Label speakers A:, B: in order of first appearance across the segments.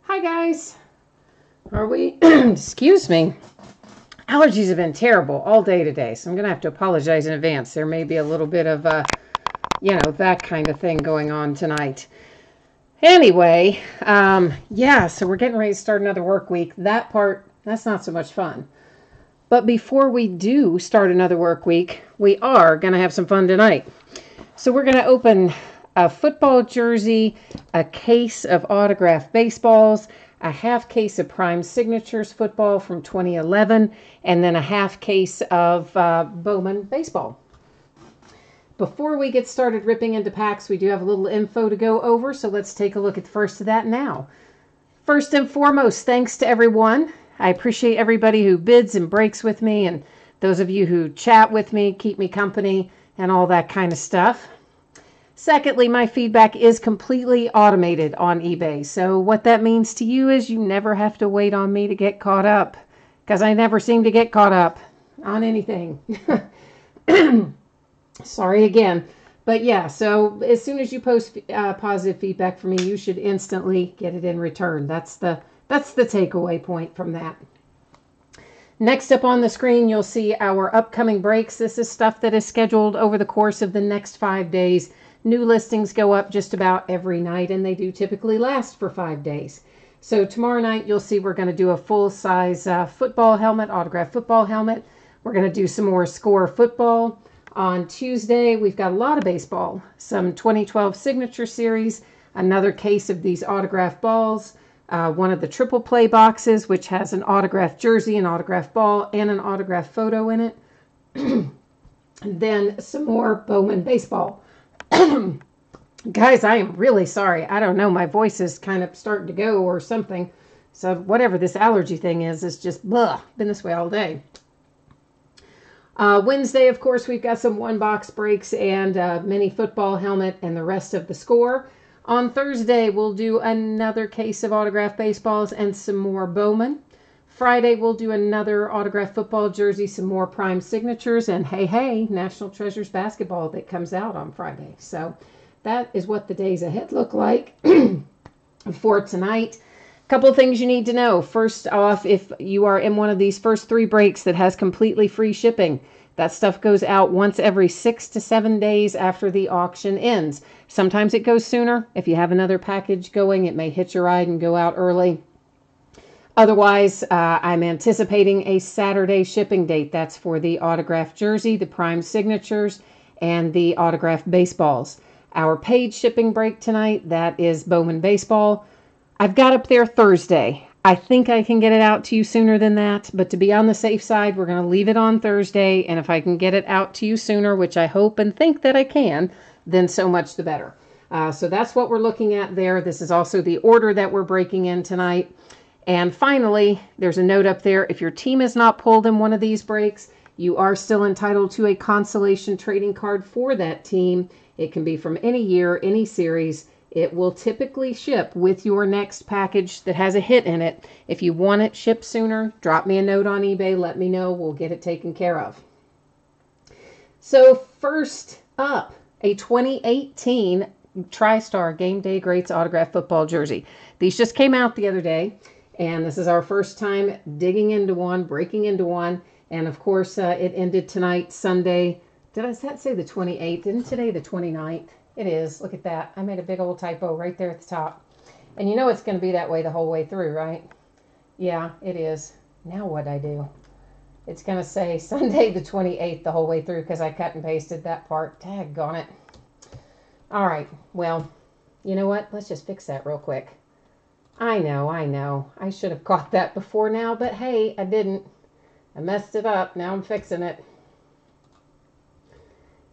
A: Hi guys. Are we, excuse me. Allergies have been terrible all day today, so I'm going to have to apologize in advance. There may be a little bit of, that kind of thing going on tonight. Anyway, so we're getting ready to start another work week. That part, that's not so much fun. But before we do start another work week, we are going to have some fun tonight. So we're going to open a football jersey, a case of autographed baseballs, a half case of Prime Signatures football from 2011, and then a half case of Bowman baseball. Before we get started ripping into packs, we do have a little info to go over, so let's take a look at the first of that now. First and foremost, thanks to everyone. I appreciate everybody who bids and breaks with me, and those of you who chat with me, keep me company, and all that kind of stuff. Secondly, my feedback is completely automated on eBay. So what that means to you is you never have to wait on me to get caught up, because I never seem to get caught up on anything. Sorry again. But yeah, so as soon as you post positive feedback for me, you should instantly get it in return. That's the takeaway point from that. Next up on the screen, you'll see our upcoming breaks. This is stuff that is scheduled over the course of the next 5 days. New listings go up just about every night, and they do typically last for 5 days. So tomorrow night, you'll see we're going to do a full-size football helmet, autographed football helmet. We're going to do some more score football. On Tuesday, we've got a lot of baseball, some 2012 Signature Series, another case of these autographed balls, one of the triple play boxes, which has an autographed jersey, an autographed ball, and an autographed photo in it. And then some more Bowman baseball. Guys, I am really sorry. I don't know. My voice is kind of starting to go or something. So whatever this allergy thing is just blah. Been this way all day. Wednesday, of course, we've got some one-box breaks and mini football helmet and the rest of the score. On Thursday, we'll do another case of autographed baseballs and some more Bowman. Friday, we'll do another autographed football jersey, some more Prime Signatures, and hey, National Treasures basketball that comes out on Friday. So that is what the days ahead look like for tonight. A couple of things you need to know. First off, if you are in one of these first 3 breaks that has completely free shipping, that stuff goes out once every 6 to 7 days after the auction ends. Sometimes it goes sooner. If you have another package going, it may hitch a ride and go out early. Otherwise, I'm anticipating a Saturday shipping date. That's for the autographed jersey, the Prime Signatures, and the autographed baseballs. Our paid shipping break tonight, that is Bowman baseball. I've got up there Thursday. I think I can get it out to you sooner than that, but to be on the safe side, we're going to leave it on Thursday, and if I can get it out to you sooner, which I hope and think that I can, then so much the better. So that's what we're looking at there. This is also the order that we're breaking in tonight. And finally, there's a note up there. If your team is not pulled in one of these breaks, you are still entitled to a consolation trading card for that team. It can be from any year, any series. It will typically ship with your next package that has a hit in it. If you want it shipped sooner, drop me a note on eBay. Let me know. We'll get it taken care of. So first up, a 2018 TriStar Game Day Greats autographed football jersey. These just came out the other day. And this is our first time digging into one, breaking into one. And of course, it ended tonight, Sunday. Does that say the 28th? Isn't today the 29th? It is. Look at that. I made a big old typo right there at the top. And you know it's going to be that way the whole way through, right? Yeah, it is. Now what I do? It's going to say Sunday the 28th the whole way through because I cut and pasted that part. Daggone it. All right. Well, you know what? Let's just fix that real quick. I know. I should have caught that before now, but hey, I didn't. I messed it up. Now I'm fixing it.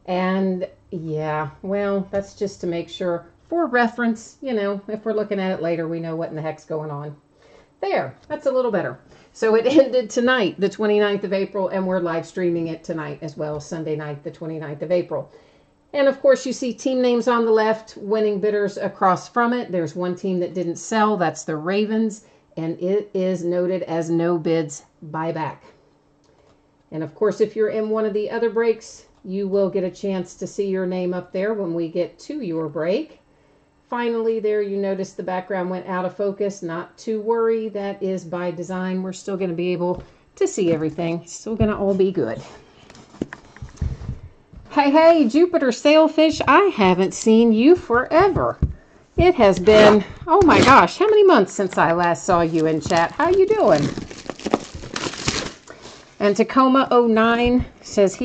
A: And yeah, well, that's just to make sure for reference, if we're looking at it later, we know what in the heck's going on. There, that's a little better. So it ended tonight, the 29th of April, and we're live streaming it tonight as well, Sunday night, the 29th of April. And of course, you see team names on the left, winning bidders across from it. There's one team that didn't sell. That's the Ravens. And it is noted as no bids buyback. And of course, if you're in one of the other breaks, you will get a chance to see your name up there when we get to your break. finally there you notice the background went out of focus. Not to worry, that is by design. We're still going to be able to see everything. It's still going to all be good. Hey, Jupiter Sailfish, I haven't seen you forever. It has been, oh my gosh, how many months since I last saw you in chat? How you doing? And Tacoma09 says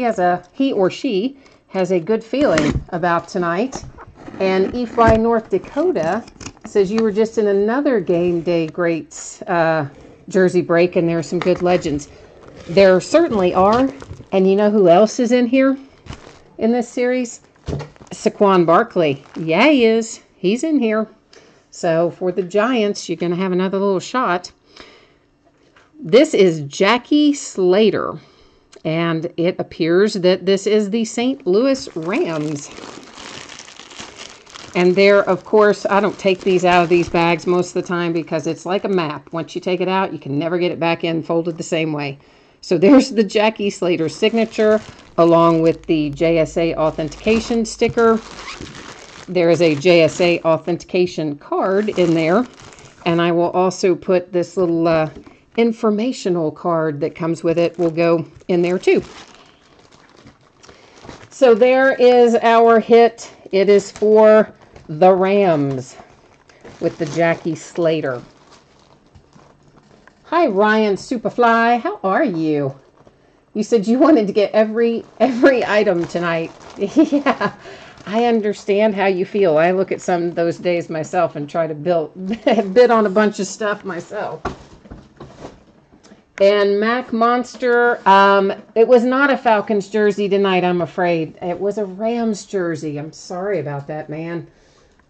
A: he or she has a good feeling about tonight. And EFY North Dakota says you were just in another Game Day Greats jersey break, and there are some good legends. There certainly are. And you know who else is in here in this series? Saquon Barkley. Yeah, he is. He's in here. So for the Giants, you're going to have another little shot. This is Jackie Slater. And it appears that this is the St. Louis Rams. And there, of course, I don't take these out of these bags most of the time because it's like a map. Once you take it out, you can never get it back in folded the same way. So there's the Jackie Slater signature along with the JSA authentication sticker. There is a JSA authentication card in there. And I will also put this little informational card that comes with it will go in there too. So there is our hit. It is for the Rams with the Jackie Slater. Hi, Ryan Superfly. How are you? You said you wanted to get every item tonight. Yeah, I understand how you feel. I look at some of those days myself and try to bid on a bunch of stuff myself. And Mac Monster, it was not a Falcons jersey tonight, I'm afraid. It was a Rams jersey. I'm sorry about that, man.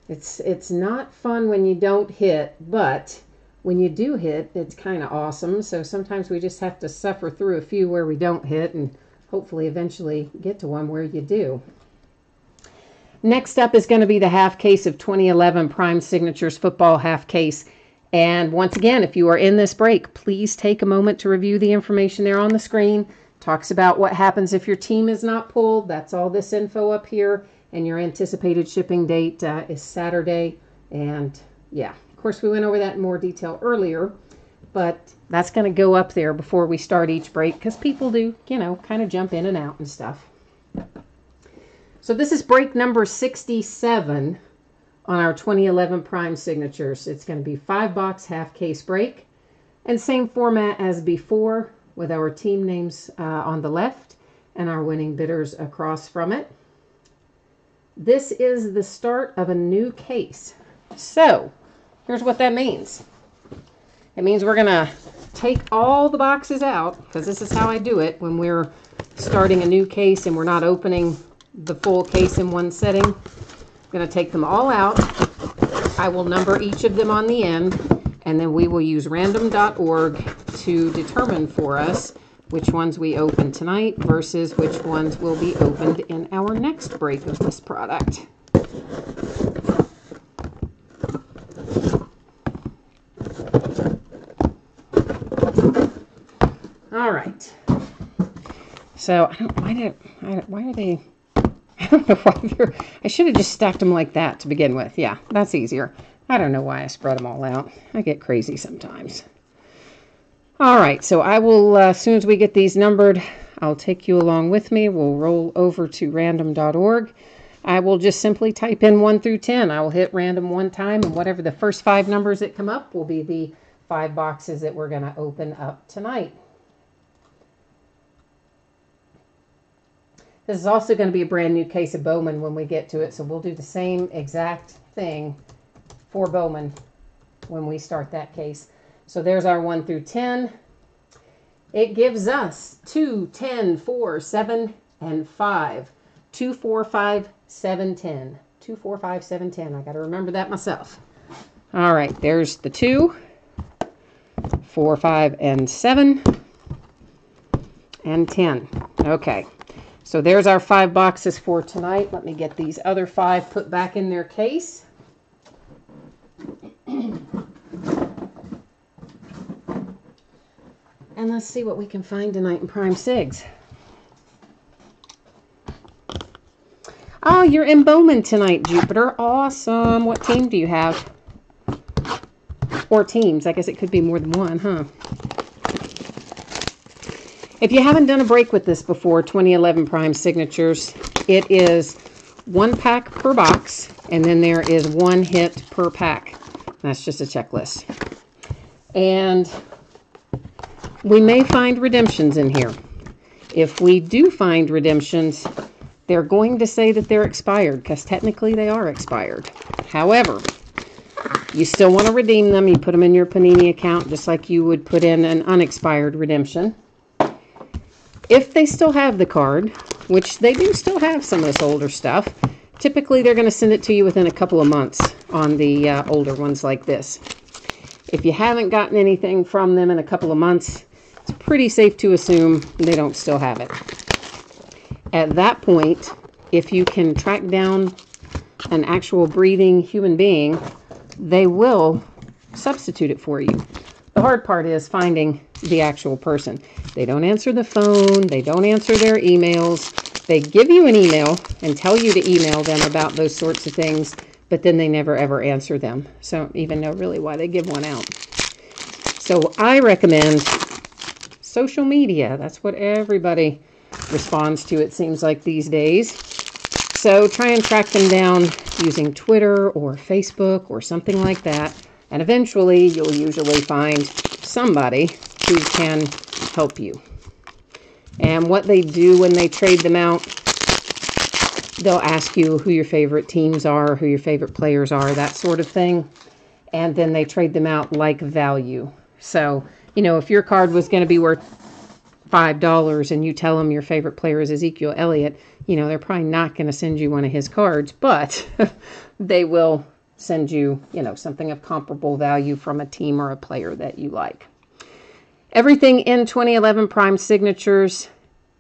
A: It's not fun when you don't hit, but when you do hit, it's kind of awesome. So sometimes we just have to suffer through a few where we don't hit and hopefully eventually get to one where you do. Next up is going to be the half case of 2011 Prime Signatures football half case. And once again, if you are in this break, please take a moment to review the information there on the screen. Talks about what happens if your team is not pulled. That's all this info up here. And your anticipated shipping date is Saturday. And yeah, of course, we went over that in more detail earlier. But that's going to go up there before we start each break because people do, kind of jump in and out and stuff. So this is break number 67. On our 2011 Prime Signatures. It's going to be 5-box half case break and same format as before with our team names on the left and our winning bidders across from it. This is the start of a new case. So here's what that means. It means we're going to take all the boxes out because this is how I do it when we're starting a new case and we're not opening the full case in one setting. I'm going to take them all out. I will number each of them on the end, and then we will use random.org to determine for us which ones we open tonight versus which ones will be opened in our next break of this product. All right. So, why are they... I don't know why I should have just stacked them like that to begin with. Yeah, that's easier. I don't know why I spread them all out. I get crazy sometimes. All right, so I will, as soon as we get these numbered, I'll take you along with me. We'll roll over to random.org. I will just simply type in 1 through 10. I will hit random one time, and whatever the first 5 numbers that come up will be the 5 boxes that we're going to open up tonight. This is also going to be a brand new case of Bowman when we get to it, so we'll do the same exact thing for Bowman when we start that case. So there's our 1 through 10. It gives us 2, 10, 4, 7, and 5. 2, 4, 5, 7, 10. 2, 4, 5, 7, 10. I got to remember that myself. All right, there's the 2, 4, 5, and 7, and 10. Okay. So there's our 5 boxes for tonight. Let me get these other 5 put back in their case. And let's see what we can find tonight in Prime Sigs. Oh, you're in Bowman tonight, Jupiter. Awesome. What team do you have? Or teams. I guess it could be more than one, huh? If you haven't done a break with this before, 2011 Prime Signatures, it is 1 pack per box, and then there is 1 hit per pack. That's just a checklist. And we may find redemptions in here. If we do find redemptions, they're going to say that they're expired, because technically they are expired. However, you still want to redeem them. You put them in your Panini account just like you would put in an unexpired redemption. If they still have the card, which they do still have some of this older stuff, typically they're going to send it to you within a couple of months on the older ones like this. If you haven't gotten anything from them in a couple of months, it's pretty safe to assume they don't still have it. At that point, if you can track down an actual breathing human being, they will substitute it for you. The hard part is finding the actual person. They don't answer the phone. They don't answer their emails. They give you an email and tell you to email them about those sorts of things, but then they never ever answer them. So I don't even know really why they give one out. So I recommend social media. That's what everybody responds to, it seems like these days. So try and track them down using Twitter or Facebook or something like that. And eventually you'll usually find somebody who can help you. And what they do when they trade them out, they'll ask you who your favorite teams are, who your favorite players are, that sort of thing. And then they trade them out like value. So, you know, if your card was going to be worth $5 and you tell them your favorite player is Ezekiel Elliott, you know, they're probably not going to send you one of his cards, but they will send you, you know, something of comparable value from a team or a player that you like. Everything in 2011 Prime Signatures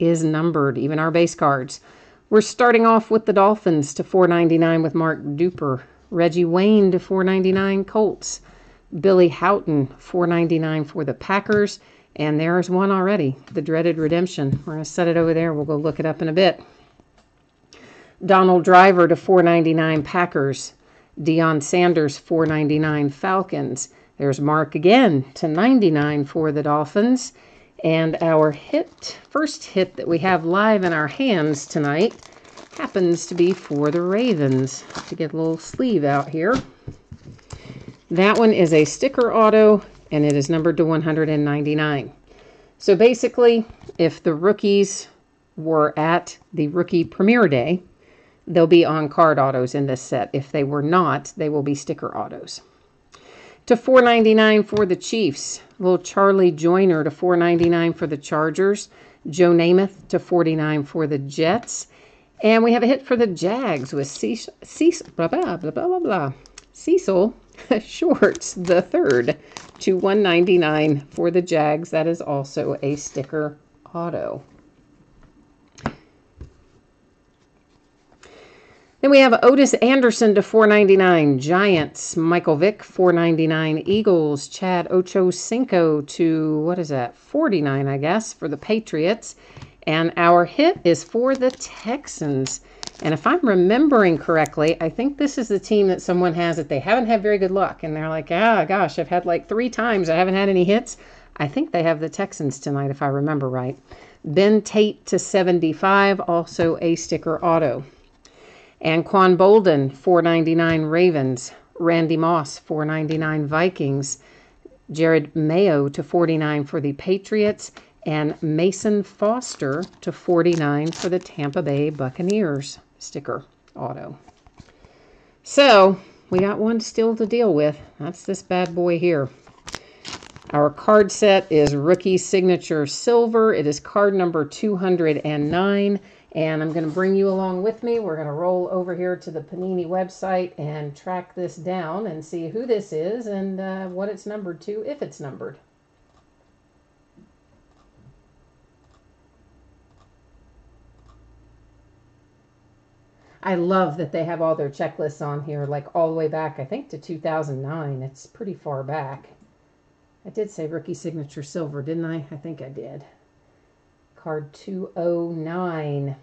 A: is numbered, even our base cards. We're starting off with the Dolphins to $4.99 with Mark Duper. Reggie Wayne to $4.99 Colts. Billy Houghton, $4.99 for the Packers. And there's one already, the dreaded redemption. We're going to set it over there. We'll go look it up in a bit. Donald Driver to $4.99 Packers. Deion Sanders, $4.99 Falcons. There's Mark again to $99 for the Dolphins. And our first hit that we have live in our hands tonight happens to be for the Ravens. To get a little sleeve out here. That one is a sticker auto, and it is numbered to 199. So basically, if the rookies were at the rookie premiere day, they'll be on card autos in this set. If they were not, they will be sticker autos. To $4.99 for the Chiefs. Little Charlie Joyner to $4.99 for the Chargers. Joe Namath to $49 for the Jets. And we have a hit for the Jags with Cecil Shorts the third to $1.99 for the Jags. That is also a sticker auto. Then we have Otis Anderson to $4.99. Giants. Michael Vick, $4.99. Eagles. Chad Ochocinco to, what is that, $49, I guess, for the Patriots. And our hit is for the Texans. And if I'm remembering correctly, I think this is the team that someone has that they haven't had very good luck. And they're like, ah, gosh, I've had like 3 times. I haven't had any hits. I think they have the Texans tonight, if I remember right. Ben Tate to $75, also a sticker auto. And Quan Bolden, $4.99 Ravens. Randy Moss, $4.99 Vikings. Jared Mayo to $49 for the Patriots. And Mason Foster to $49 for the Tampa Bay Buccaneers. Sticker auto. So, we got one still to deal with. That's this bad boy here. Our card set is Rookie Signature Silver. It is card number 209. And I'm going to bring you along with me. We're going to roll over here to the Panini website and track this down and see who this is and what it's numbered to, if it's numbered. I love that they have all their checklists on here, like all the way back, I think, to 2009. It's pretty far back. I did say Rookie Signature Silver, didn't I? I think I did. Card 209.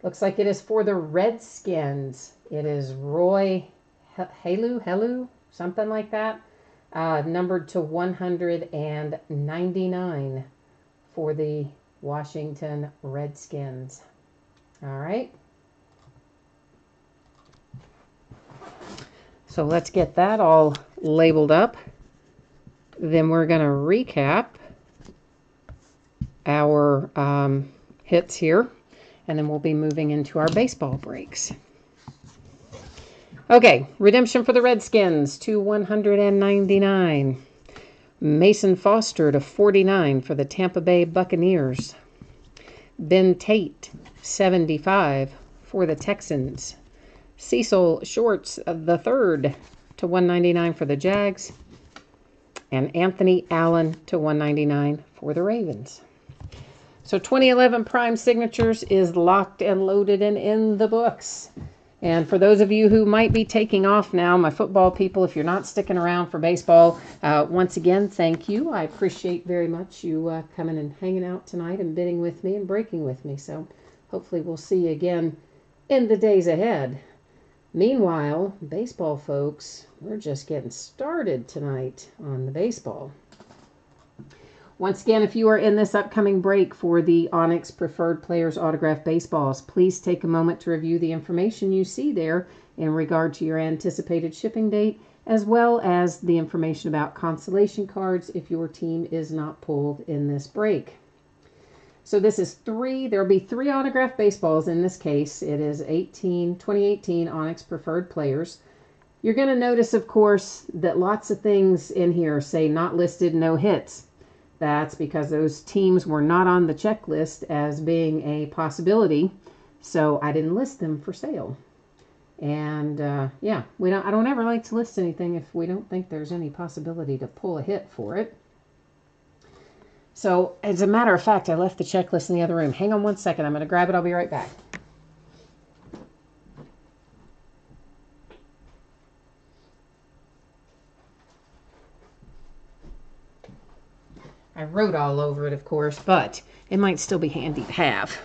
A: Looks like it is for the Redskins. It is Roy Helu, something like that. Numbered to 199 for the Washington Redskins. All right. So let's get that all labeled up. Then we're going to recap our hits here, and then we'll be moving into our baseball breaks. Okay, redemption for the Redskins to 199. Mason Foster to 49 for the Tampa Bay Buccaneers. Ben Tate, 75 for the Texans. Cecil Shorts III to 199 for the Jags. And Anthony Allen to 199 for the Ravens. So 2011 Prime Signatures is locked and loaded and in the books. And for those of you who might be taking off now, my football people, if you're not sticking around for baseball, once again, thank you. I appreciate very much you coming and hanging out tonight and bidding with me and breaking with me. So hopefully we'll see you again in the days ahead. Meanwhile, baseball folks, we're just getting started tonight on the baseball. Once again, if you are in this upcoming break for the Onyx Preferred Players Autograph Baseballs, please take a moment to review the information you see there in regard to your anticipated shipping date, as well as the information about consolation cards if your team is not pulled in this break. So this is there'll be 3 autograph baseballs in this case. It is 2018 Onyx Preferred Players. You're going to notice, of course, that lots of things in here say not listed, no hits. That's because those teams were not on the checklist as being a possibility, so I didn't list them for sale. And yeah, I don't ever like to list anything if we don't think there's any possibility to pull a hit for it. So, as a matter of fact, I left the checklist in the other room. Hang on one second. I'm going to grab it. I'll be right back. I wrote all over it, of course, but it might still be handy to have.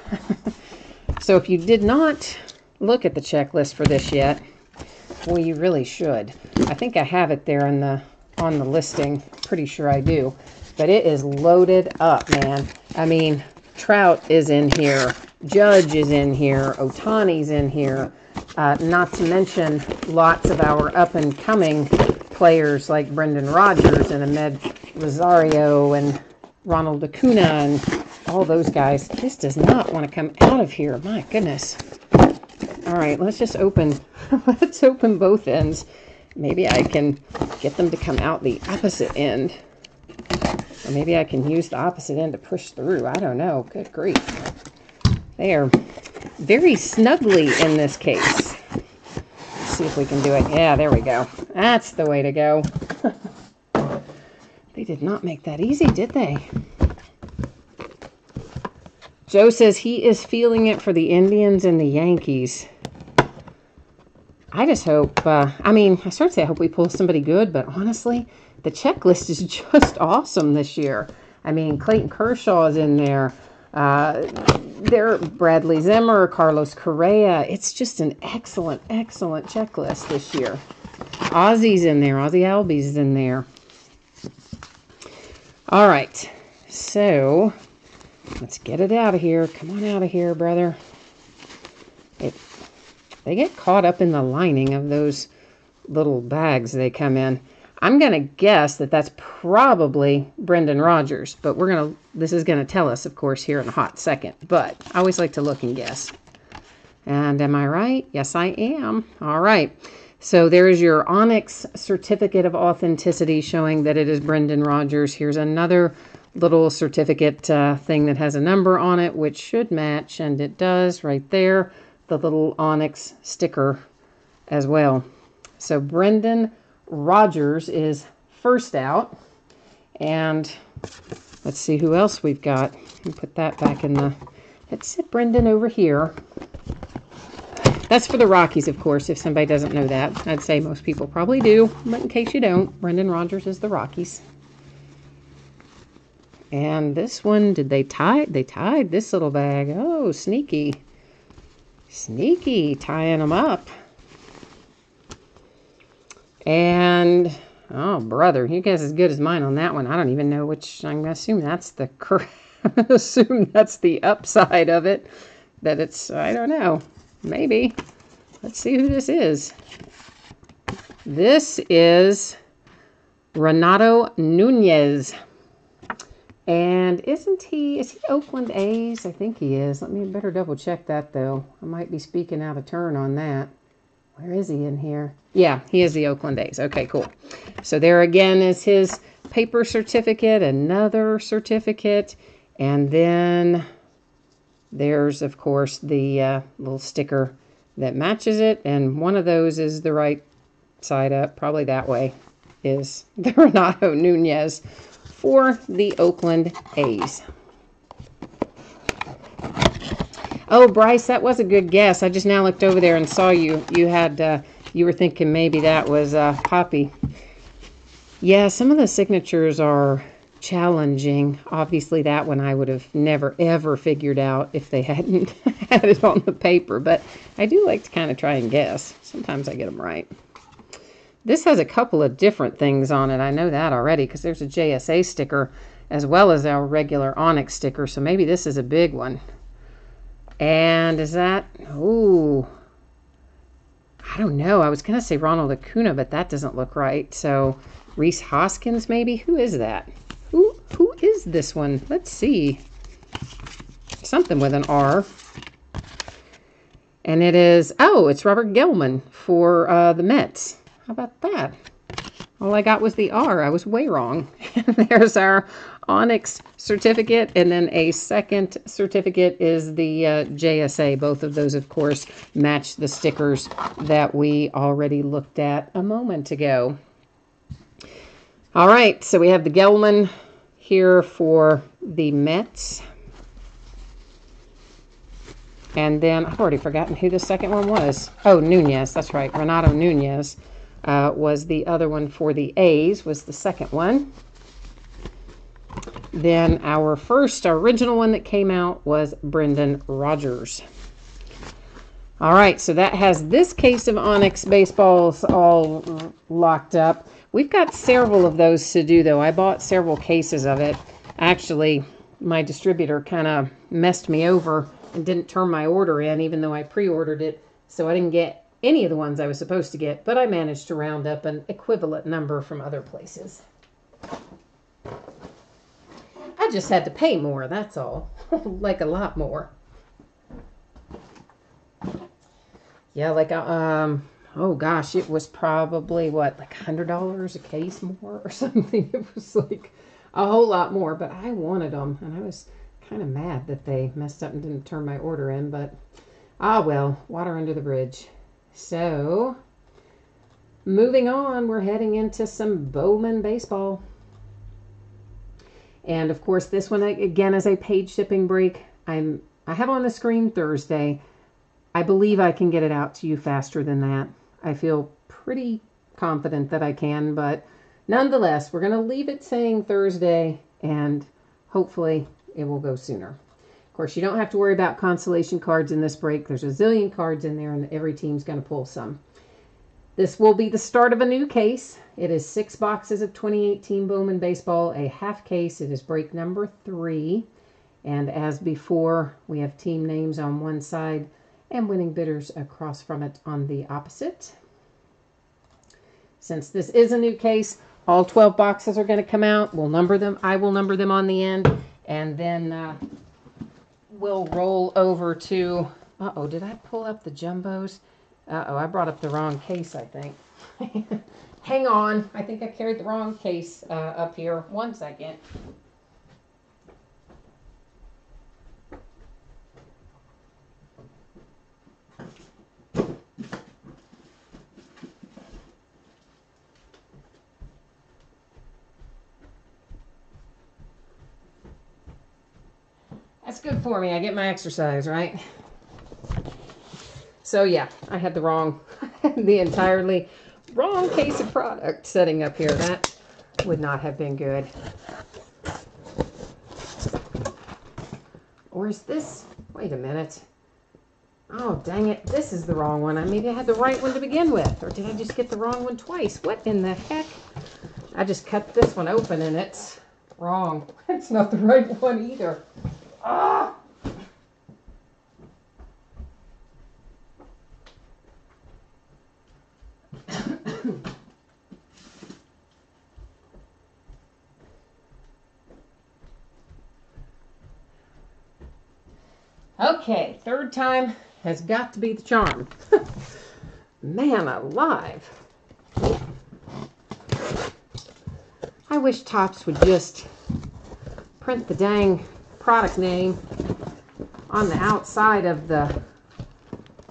A: So if you did not look at the checklist for this yet, well, you really should. I think I have it there on the listing. Pretty sure I do. But it is loaded up, man. I mean, Trout is in here. Judge is in here. Ohtani's in here. Not to mention lots of our up-and-coming players like Brendan Rodgers and Ahmed Rosario and Ronald Acuna and all those guys. This does not want to come out of here. My goodness. All right, let's just open. Let's open both ends. Maybe I can get them to come out the opposite end. Or maybe I can use the opposite end to push through. I don't know. Good grief. They are very snugly in this case. Let's see if we can do it. Yeah, there we go. That's the way to go. They did not make that easy, did they? Joe says he is feeling it for the Indians and the Yankees. I just hope, I start to say I hope we pull somebody good, but honestly, the checklist is just awesome this year. I mean, Clayton Kershaw is in there. There, Bradley Zimmer, Carlos Correa. It's just an excellent, excellent checklist this year. Ozzy's in there. Ozzy Albies in there. All right. So, let's get it out of here. Come on out of here, brother. They get caught up in the lining of those little bags they come in. I'm going to guess that that's probably Brendan Rodgers, but this is going to tell us, of course, here in a hot second. But I always like to look and guess. And am I right? Yes, I am. All right. So there is your Onyx certificate of authenticity showing that it is Brendan Rodgers. Here's another little certificate thing that has a number on it, which should match, and it does right there. The little Onyx sticker as well. So Brendan Rodgers is first out. And let's see who else we've got. Let me put that back in the... Let's sit Brendan over here. That's for the Rockies, of course, if somebody doesn't know that. I'd say most people probably do, but in case you don't, Brendan Rodgers is the Rockies. And this one, did they tie? They tied this little bag. Oh, sneaky. Sneaky, tying them up. And, oh, brother, you guys as good as mine on that one. I don't even know which, I'm going to assume that's the assume that's the upside of it. That it's, I don't know, maybe. Let's see who this is. This is Renato Nunez. And is he Oakland A's? I think he is. Let me better double check that, though. I might be speaking out of turn on that. Where is he in here? Yeah, he is the Oakland A's. Okay, cool. So there again is his paper certificate, another certificate, and then there's, of course, the little sticker that matches it, and one of those is the right side up, probably that way, is the Renato Nunez for the Oakland A's. Oh, Bryce, that was a good guess. I just now looked over there and saw you had you were thinking maybe that was Poppy. Yeah, some of the signatures are challenging. Obviously, that one I would have never, ever figured out if they hadn't had it on the paper. But I do like to kind of try and guess. Sometimes I get them right. This has a couple of different things on it. I know that already because there's a JSA sticker as well as our regular Onyx sticker. So maybe this is a big one. And is that... Ooh. I don't know. I was going to say Ronald Acuna, but that doesn't look right. So Rhys Hoskins maybe? Who is that? Who is this one? Let's see. Something with an R. And it is... Oh, it's Robert Gelman for the Mets. How about that? All I got was the R. I was way wrong. There's our Onyx certificate, and then a second certificate is the JSA. Both of those, of course, match the stickers that we already looked at a moment ago. All right, so we have the Gelman here for the Mets. And then I've already forgotten who the second one was. Oh, Nunez, that's right. Renato Nunez was the other one for the A's, was the second one. Then our first original one that came out was Brendan Rodgers. All right, so that has this case of Onyx baseballs all locked up. We've got several of those to do, though. I bought several cases of it. Actually, my distributor kind of messed me over and didn't turn my order in, even though I pre-ordered it, so I didn't get any of the ones I was supposed to get, but I managed to round up an equivalent number from other places. I just had to pay more, that's all. Like a lot more. Yeah, like, oh gosh, it was probably, what, like $100 a case more or something? It was like a whole lot more, but I wanted them, and I was kind of mad that they messed up and didn't turn my order in, but, ah well, water under the bridge. So, moving on, we're heading into some Bowman baseball. And of course, this one again is a paid shipping break. I have on the screen Thursday. I believe I can get it out to you faster than that. I feel pretty confident that I can, but nonetheless, we're going to leave it saying Thursday, and hopefully it will go sooner. Of course, you don't have to worry about consolation cards in this break. There's a zillion cards in there, and every team's going to pull some. This will be the start of a new case. It is 6 boxes of 2018 Bowman Baseball, a half case. It is break number 3. And as before, we have team names on one side and winning bidders across from it on the opposite. Since this is a new case, all 12 boxes are going to come out. We'll number them. I will number them on the end. And then we'll roll over to... Uh-oh, did I pull up the jumbos? Uh-oh, I brought up the wrong case, I think. Hang on. I think I carried the wrong case up here. 1 second. That's good for me. I get my exercise, right? So yeah, I had the entirely wrong case of product setting up here. That would not have been good. Or is this, wait a minute. Oh, dang it. This is the wrong one. Maybe I had the right one to begin with. Or did I just get the wrong one twice? What in the heck? I just cut this one open and it's wrong. It's not the right one either. Ah! Okay, third time has got to be the charm. Man alive. I wish Topps would just print the dang product name on the outside of the...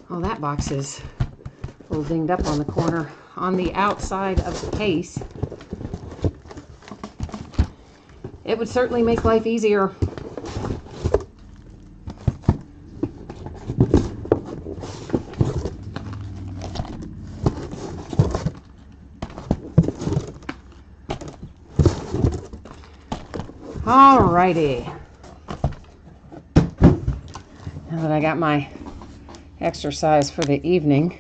A: Oh, that box is a little dinged up on the corner. On the outside of the case. It would certainly make life easier. Alrighty. Now that I got my exercise for the evening,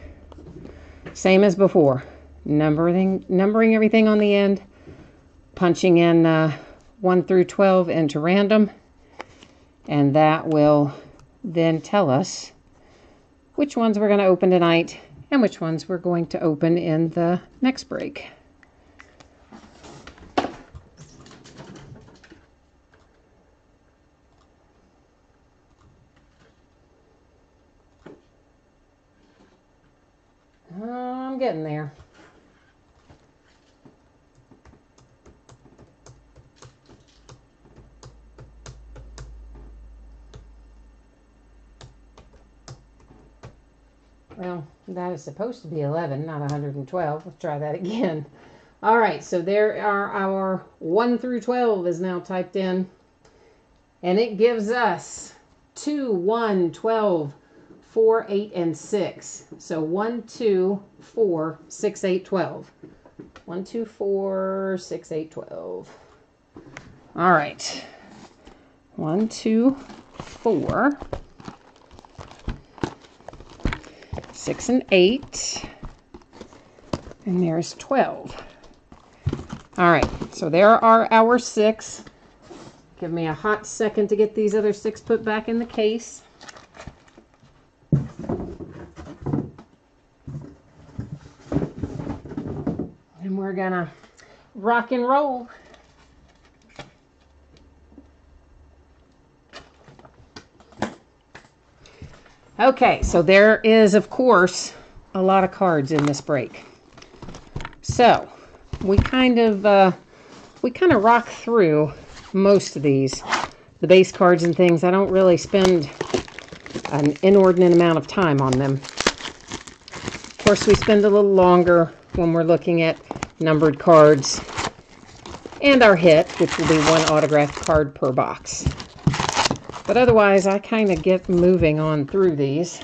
A: same as before. Numbering everything on the end, punching in 1 through 12 into random, and that will then tell us which ones we're going to open tonight and which ones we're going to open in the next break. I'm getting there. Well, that is supposed to be 11, not 112. Let's try that again. All right, so there are our 1 through 12 is now typed in. And it gives us 2, 1, 12, 4, 8, and 6. So 1, 2, 4, 6, 8, 12. 1, 2, 4, 6, 8, 12. All right. 1, 2, 4. 6 and 8. And there's 12. All right. So there are our 6. Give me a hot second to get these other 6 put back in the case. And we're gonna rock and roll. Okay, so there is, of course, a lot of cards in this break. So we kind of rock through most of these, the base cards and things. I don't really spend an inordinate amount of time on them. Of course, we spend a little longer when we're looking at numbered cards and our hit, which will be 1 autographed card per box. But otherwise, I kind of get moving on through these.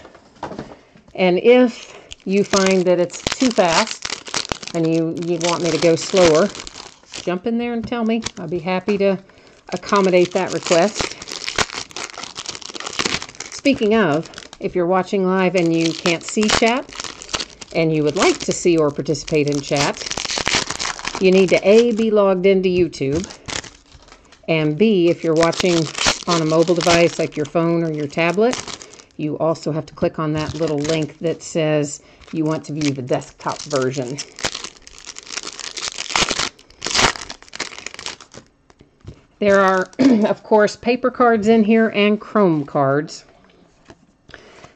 A: And if you find that it's too fast and you want me to go slower, jump in there and tell me. I'll be happy to accommodate that request. Speaking of, if you're watching live and you can't see chat and you would like to see or participate in chat, you need to A, be logged into YouTube, and B, if you're watching on a mobile device like your phone or your tablet, you also have to click on that little link that says you want to view the desktop version. There are, of course, paper cards in here and chrome cards.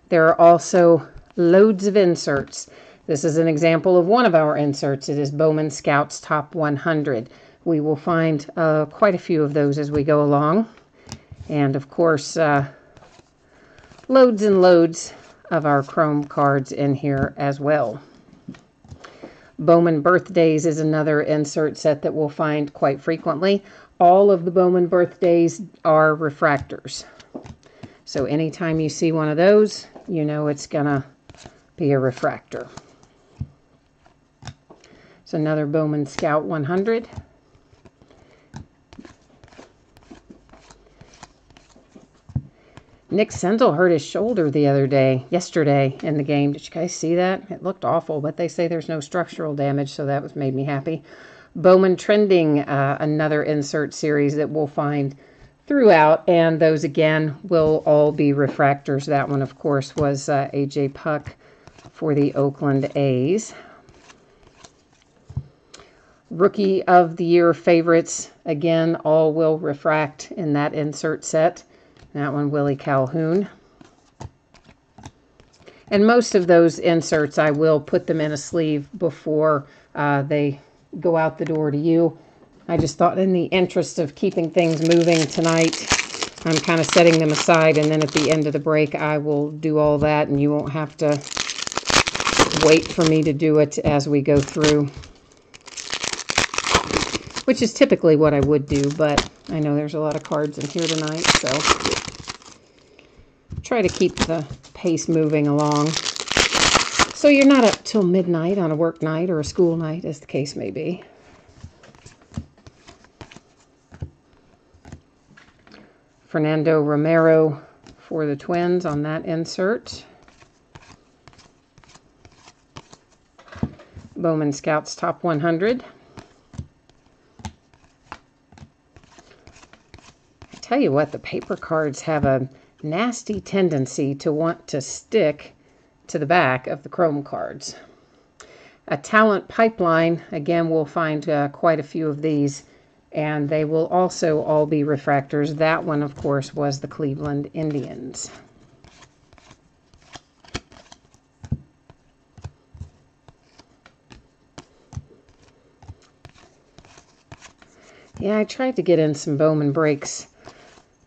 A: There are also loads of inserts. This is an example of one of our inserts. It is Bowman Scouts Top 100. We will find quite a few of those as we go along. And, of course, loads and loads of our chrome cards in here as well. Bowman Birthdays is another insert set that we'll find quite frequently. All of the Bowman Birthdays are refractors. So anytime you see one of those, you know it's going to be a refractor. So another Bowman Scout 100. Nick Senzel hurt his shoulder yesterday in the game. Did you guys see that? It looked awful, but they say there's no structural damage, so that made me happy. Bowman Trending, another insert series that we'll find throughout, and those again will all be refractors. That one, of course, was A.J. Puck for the Oakland A's. Rookie of the Year favorites, again, all will refract in that insert set. That one, Willie Calhoun. And most of those inserts, I will put them in a sleeve before they go out the door to you. I just thought in the interest of keeping things moving tonight, I'm kind of setting them aside, and then at the end of the break, I will do all that, and you won't have to wait for me to do it as we go through, which is typically what I would do, but I know there's a lot of cards in here tonight, so try to keep the pace moving along so you're not up till midnight on a work night or a school night, as the case may be. Fernando Romero for the Twins on that insert. Bowman Scouts Top 100. I tell you what, the paper cards have a nasty tendency to want to stick to the back of the chrome cards. A talent pipeline, again, we'll find quite a few of these, and they will also all be refractors. That one, of course, was the Cleveland Indians. Yeah, I tried to get in some Bowman breaks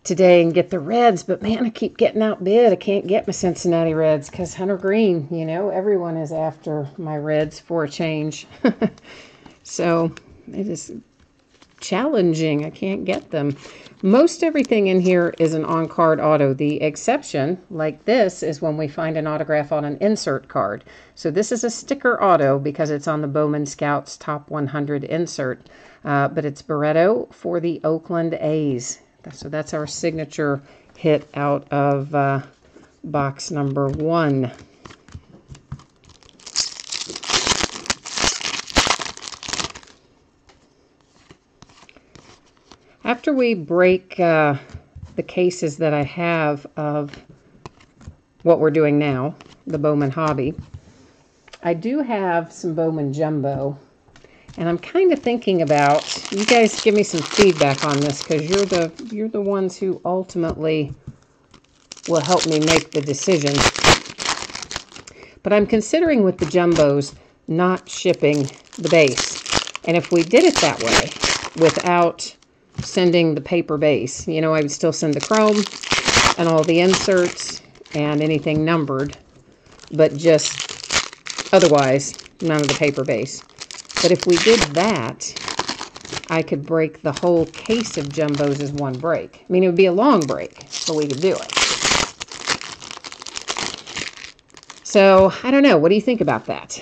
A: today and get the Reds, but man, I keep getting outbid. I can't get my Cincinnati Reds because Hunter Green, you know, everyone is after my Reds for a change. So it is challenging. I can't get them. Most everything in here is an on-card auto. The exception, like this, is when we find an autograph on an insert card. So this is a sticker auto because it's on the Bowman Scouts Top 100 insert. But it's Barreto for the Oakland A's. So that's our signature hit out of box number 1. After we break the cases that I have of what we're doing now, the Bowman Hobby, I do have some Bowman Jumbo. And I'm kind of thinking about, you guys give me some feedback on this because you're the ones who ultimately will help me make the decision. But I'm considering with the Jumbos not shipping the base. And if we did it that way, without sending the paper base, you know, I would still send the chrome and all the inserts and anything numbered, but just otherwise none of the paper base. But if we did that, I could break the whole case of Jumbos as one break. I mean, it would be a long break, but we could do it. So, I don't know. What do you think about that?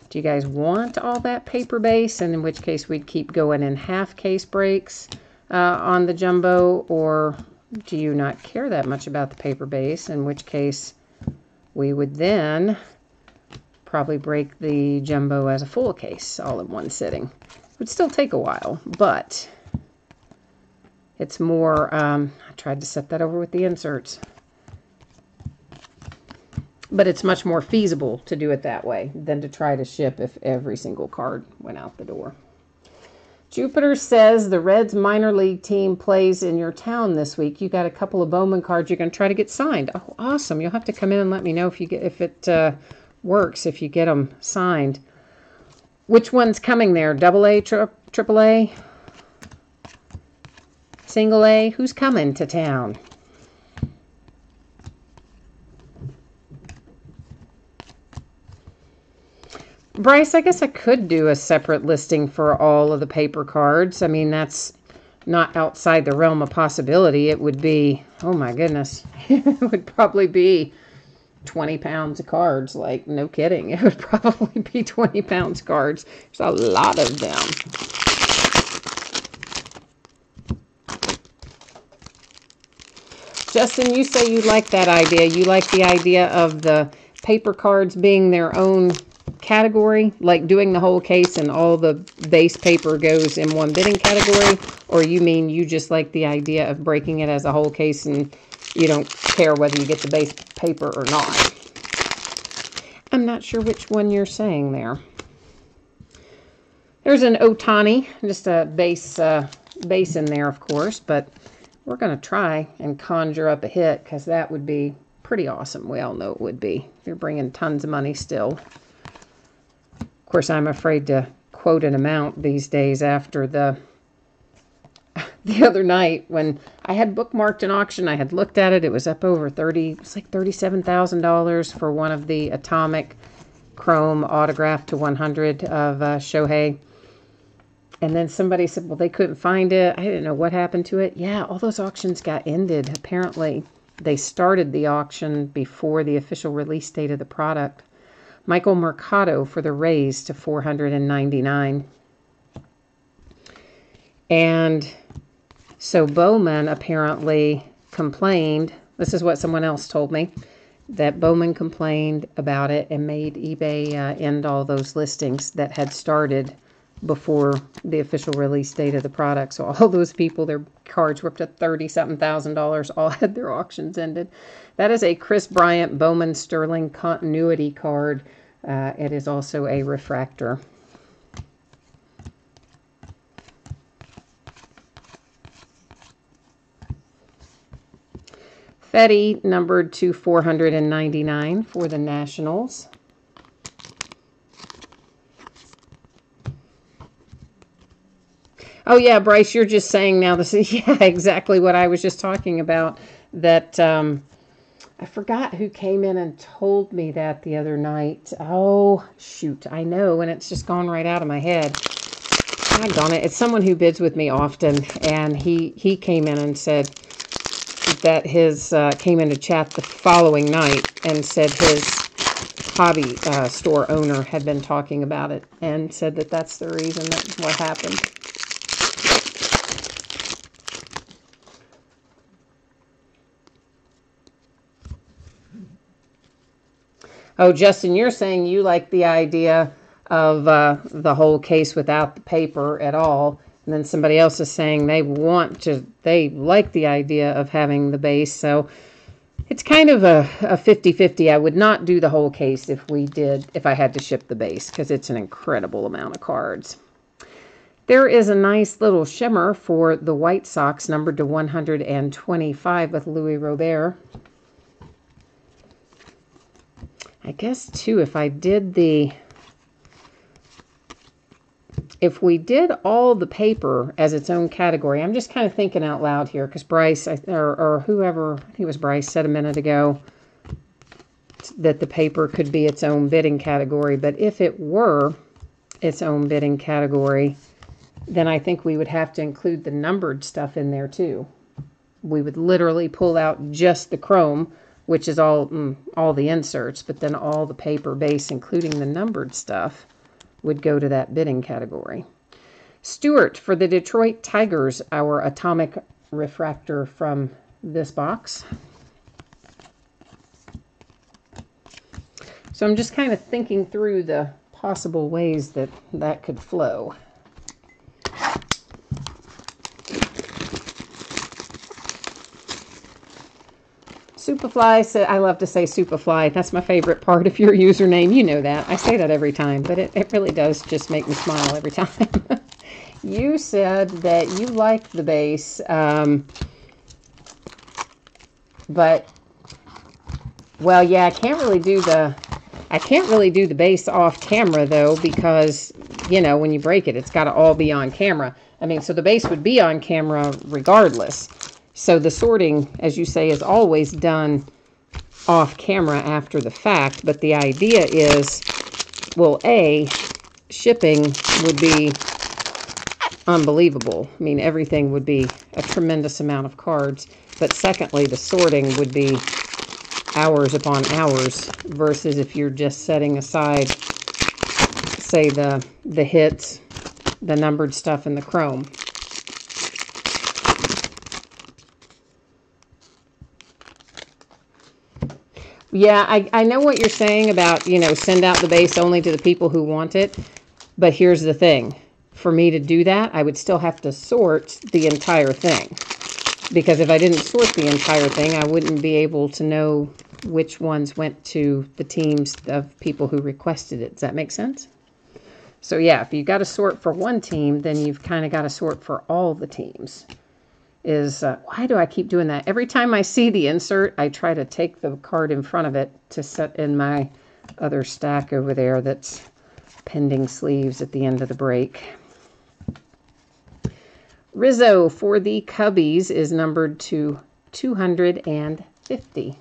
A: Do you guys want all that paper base? And in which case, we'd keep going in half case breaks on the Jumbo? Or do you not care that much about the paper base? In which case, we would then probably break the Jumbo as a full case all in one sitting. It would still take a while, but it's more, I tried to set that over with the inserts, but it's much more feasible to do it that way than to try to ship if every single card went out the door. Jupiter says the Reds minor league team plays in your town this week. You got a couple of Bowman cards you're going to try to get signed. Oh, awesome. You'll have to come in and let me know if it works, if you get them signed. Which one's coming there? Double A, triple A, single A? Who's coming to town? Bryce, I guess I could do a separate listing for all of the paper cards. I mean, that's not outside the realm of possibility. It would be, oh my goodness, it would probably be 20 pounds of cards. Like, no kidding. It would probably be 20 pounds of cards. There's a lot of them. Justin, you say you like that idea. You like the idea of the paper cards being their own category, like doing the whole case and all the base paper goes in one bidding category? Or you mean you just like the idea of breaking it as a whole case and you don't care whether you get the base paper or not? I'm not sure which one you're saying there. There's an Ohtani, just a base in there, of course, but we're going to try and conjure up a hit because that would be pretty awesome. We all know it would be. You're bringing tons of money still. Of course, I'm afraid to quote an amount these days after the other night when I had bookmarked an auction. I had looked at it. It was up over it's like $37,000 for one of the Atomic Chrome autograph to 100 of Shohei. And then somebody said, well, they couldn't find it. I didn't know what happened to it. Yeah, all those auctions got ended. Apparently, they started the auction before the official release date of the product. Michael Mercado for the Rays to $499. And so Bowman apparently complained. This is what someone else told me, that Bowman complained about it and made eBay end all those listings that had started before the official release date of the product. So all those people, their cards were up to $30-something thousand, all had their auctions ended. That is a Chris Bryant Bowman Sterling Continuity card. It is also a refractor. Fetty numbered to 499 for the Nationals. Oh, yeah, Bryce, you're just saying now this is, yeah, exactly what I was just talking about. That, I forgot who came in and told me that the other night. Oh, shoot, I know, and it's just gone right out of my head. Doggone it. It's someone who bids with me often, and he came in and said that his, came in to chat the following night and said his hobby store owner had been talking about it and said that that's the reason that what happened. Oh, Justin, you're saying you like the idea of the whole case without the paper at all. And then somebody else is saying they like the idea of having the base. So it's kind of a 50-50. I would not do the whole case if I had to ship the base, because it's an incredible amount of cards. There is a nice little shimmer for the White Sox, numbered to 125 with Louis Robert. I guess, too, if we did all the paper as its own category, I'm just kind of thinking out loud here, because Bryce, or whoever, I think it was Bryce, said a minute ago that the paper could be its own bidding category. But if it were its own bidding category, then I think we would have to include the numbered stuff in there, too. We would literally pull out just the chrome, which is all the inserts, but then all the paper base, including the numbered stuff, would go to that bidding category. Stewart for the Detroit Tigers, our Atomic refractor from this box. So I'm just kind of thinking through the possible ways that could flow. Superfly said, I love to say Superfly. That's my favorite part of your username. You know that. I say that every time, but it really does just make me smile every time. You said that you like the base, but, well, yeah, I can't really do the base off camera, though, because, you know, when you break it, it's got to all be on camera. I mean, so the base would be on camera regardless. So the sorting, as you say, is always done off camera after the fact. But the idea is, well, A, shipping would be unbelievable. I mean, everything would be a tremendous amount of cards. But secondly, the sorting would be hours upon hours versus if you're just setting aside, say, the hits, the numbered stuff, and the chrome. Yeah, I know what you're saying about, send out the base only to the people who want it. But here's the thing. For me to do that, I would still have to sort the entire thing. Because if I didn't sort the entire thing, I wouldn't be able to know which ones went to the teams of people who requested it. Does that make sense? So yeah, if you got to sort for one team, then you've kind of got to sort for all the teams. Why do I keep doing that? Every time I see the insert, I try to take the card in front of it to set in my other stack over there that's pending sleeves at the end of the break. Rizzo for the Cubbies is numbered to 250.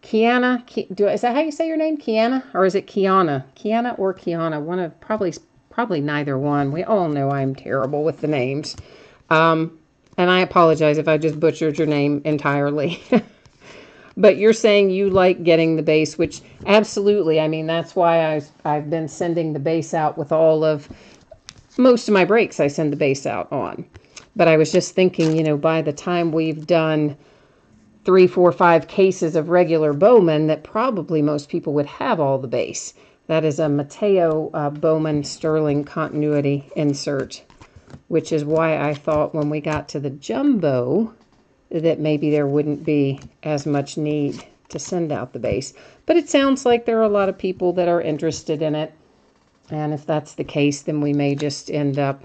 A: Kiana, is that how you say your name? Kiana? Or is it Kiana? Kiana or Kiana? One of, probably neither one. We all know I'm terrible with the names. And I apologize if I just butchered your name entirely. But you're saying you like getting the base, which absolutely, I mean, that's why I've been sending the base out with most of my breaks I send the base out on. But I was just thinking, by the time we've done 3, 4, 5 cases of regular Bowman, that probably most people would have all the base. That is a Mateo Bowman Sterling continuity insert, which is why I thought when we got to the jumbo that maybe there wouldn't be as much need to send out the base. But it sounds like there are a lot of people that are interested in it. And if that's the case, then we may just end up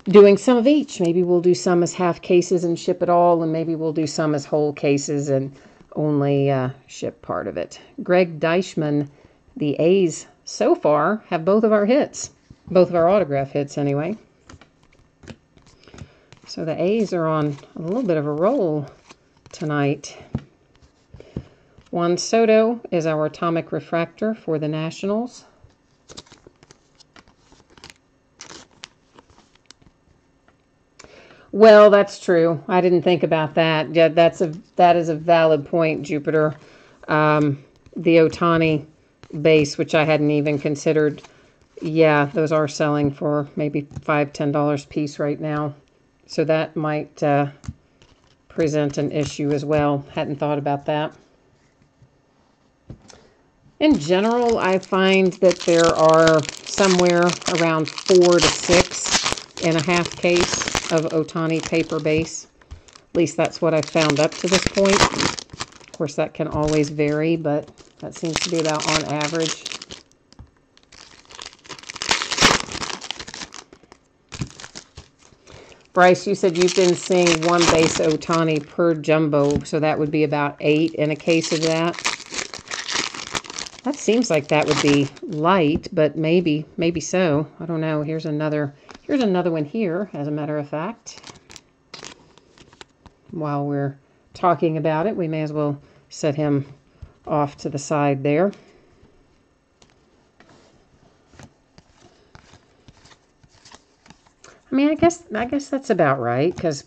A: doing some of each. Maybe we'll do some as half cases and ship it all, and maybe we'll do some as whole cases and only ship part of it. Greg Deichmann, the A's so far have both of our hits. Both of our autograph hits, anyway. So the A's are on a little bit of a roll tonight. Juan Soto is our atomic refractor for the Nationals. Well, that's true. I didn't think about that. Yeah, that is a valid point, Jupiter. The Ohtani base, which I hadn't even considered. Yeah, those are selling for maybe $5, $10 a piece right now. So that might present an issue as well. Hadn't thought about that. In general, I find that there are somewhere around 4 to 6 in a half case of Ohtani paper base. At least that's what I've found up to this point. Of course, that can always vary, but that seems to be about on average. Bryce, you said you've been seeing one base Ohtani per jumbo, so that would be about 8 in a case of that. That seems like that would be light, but maybe so. I don't know. Here's another one here, as a matter of fact. While we're talking about it, we may as well set him off to the side there. I mean, I guess that's about right, because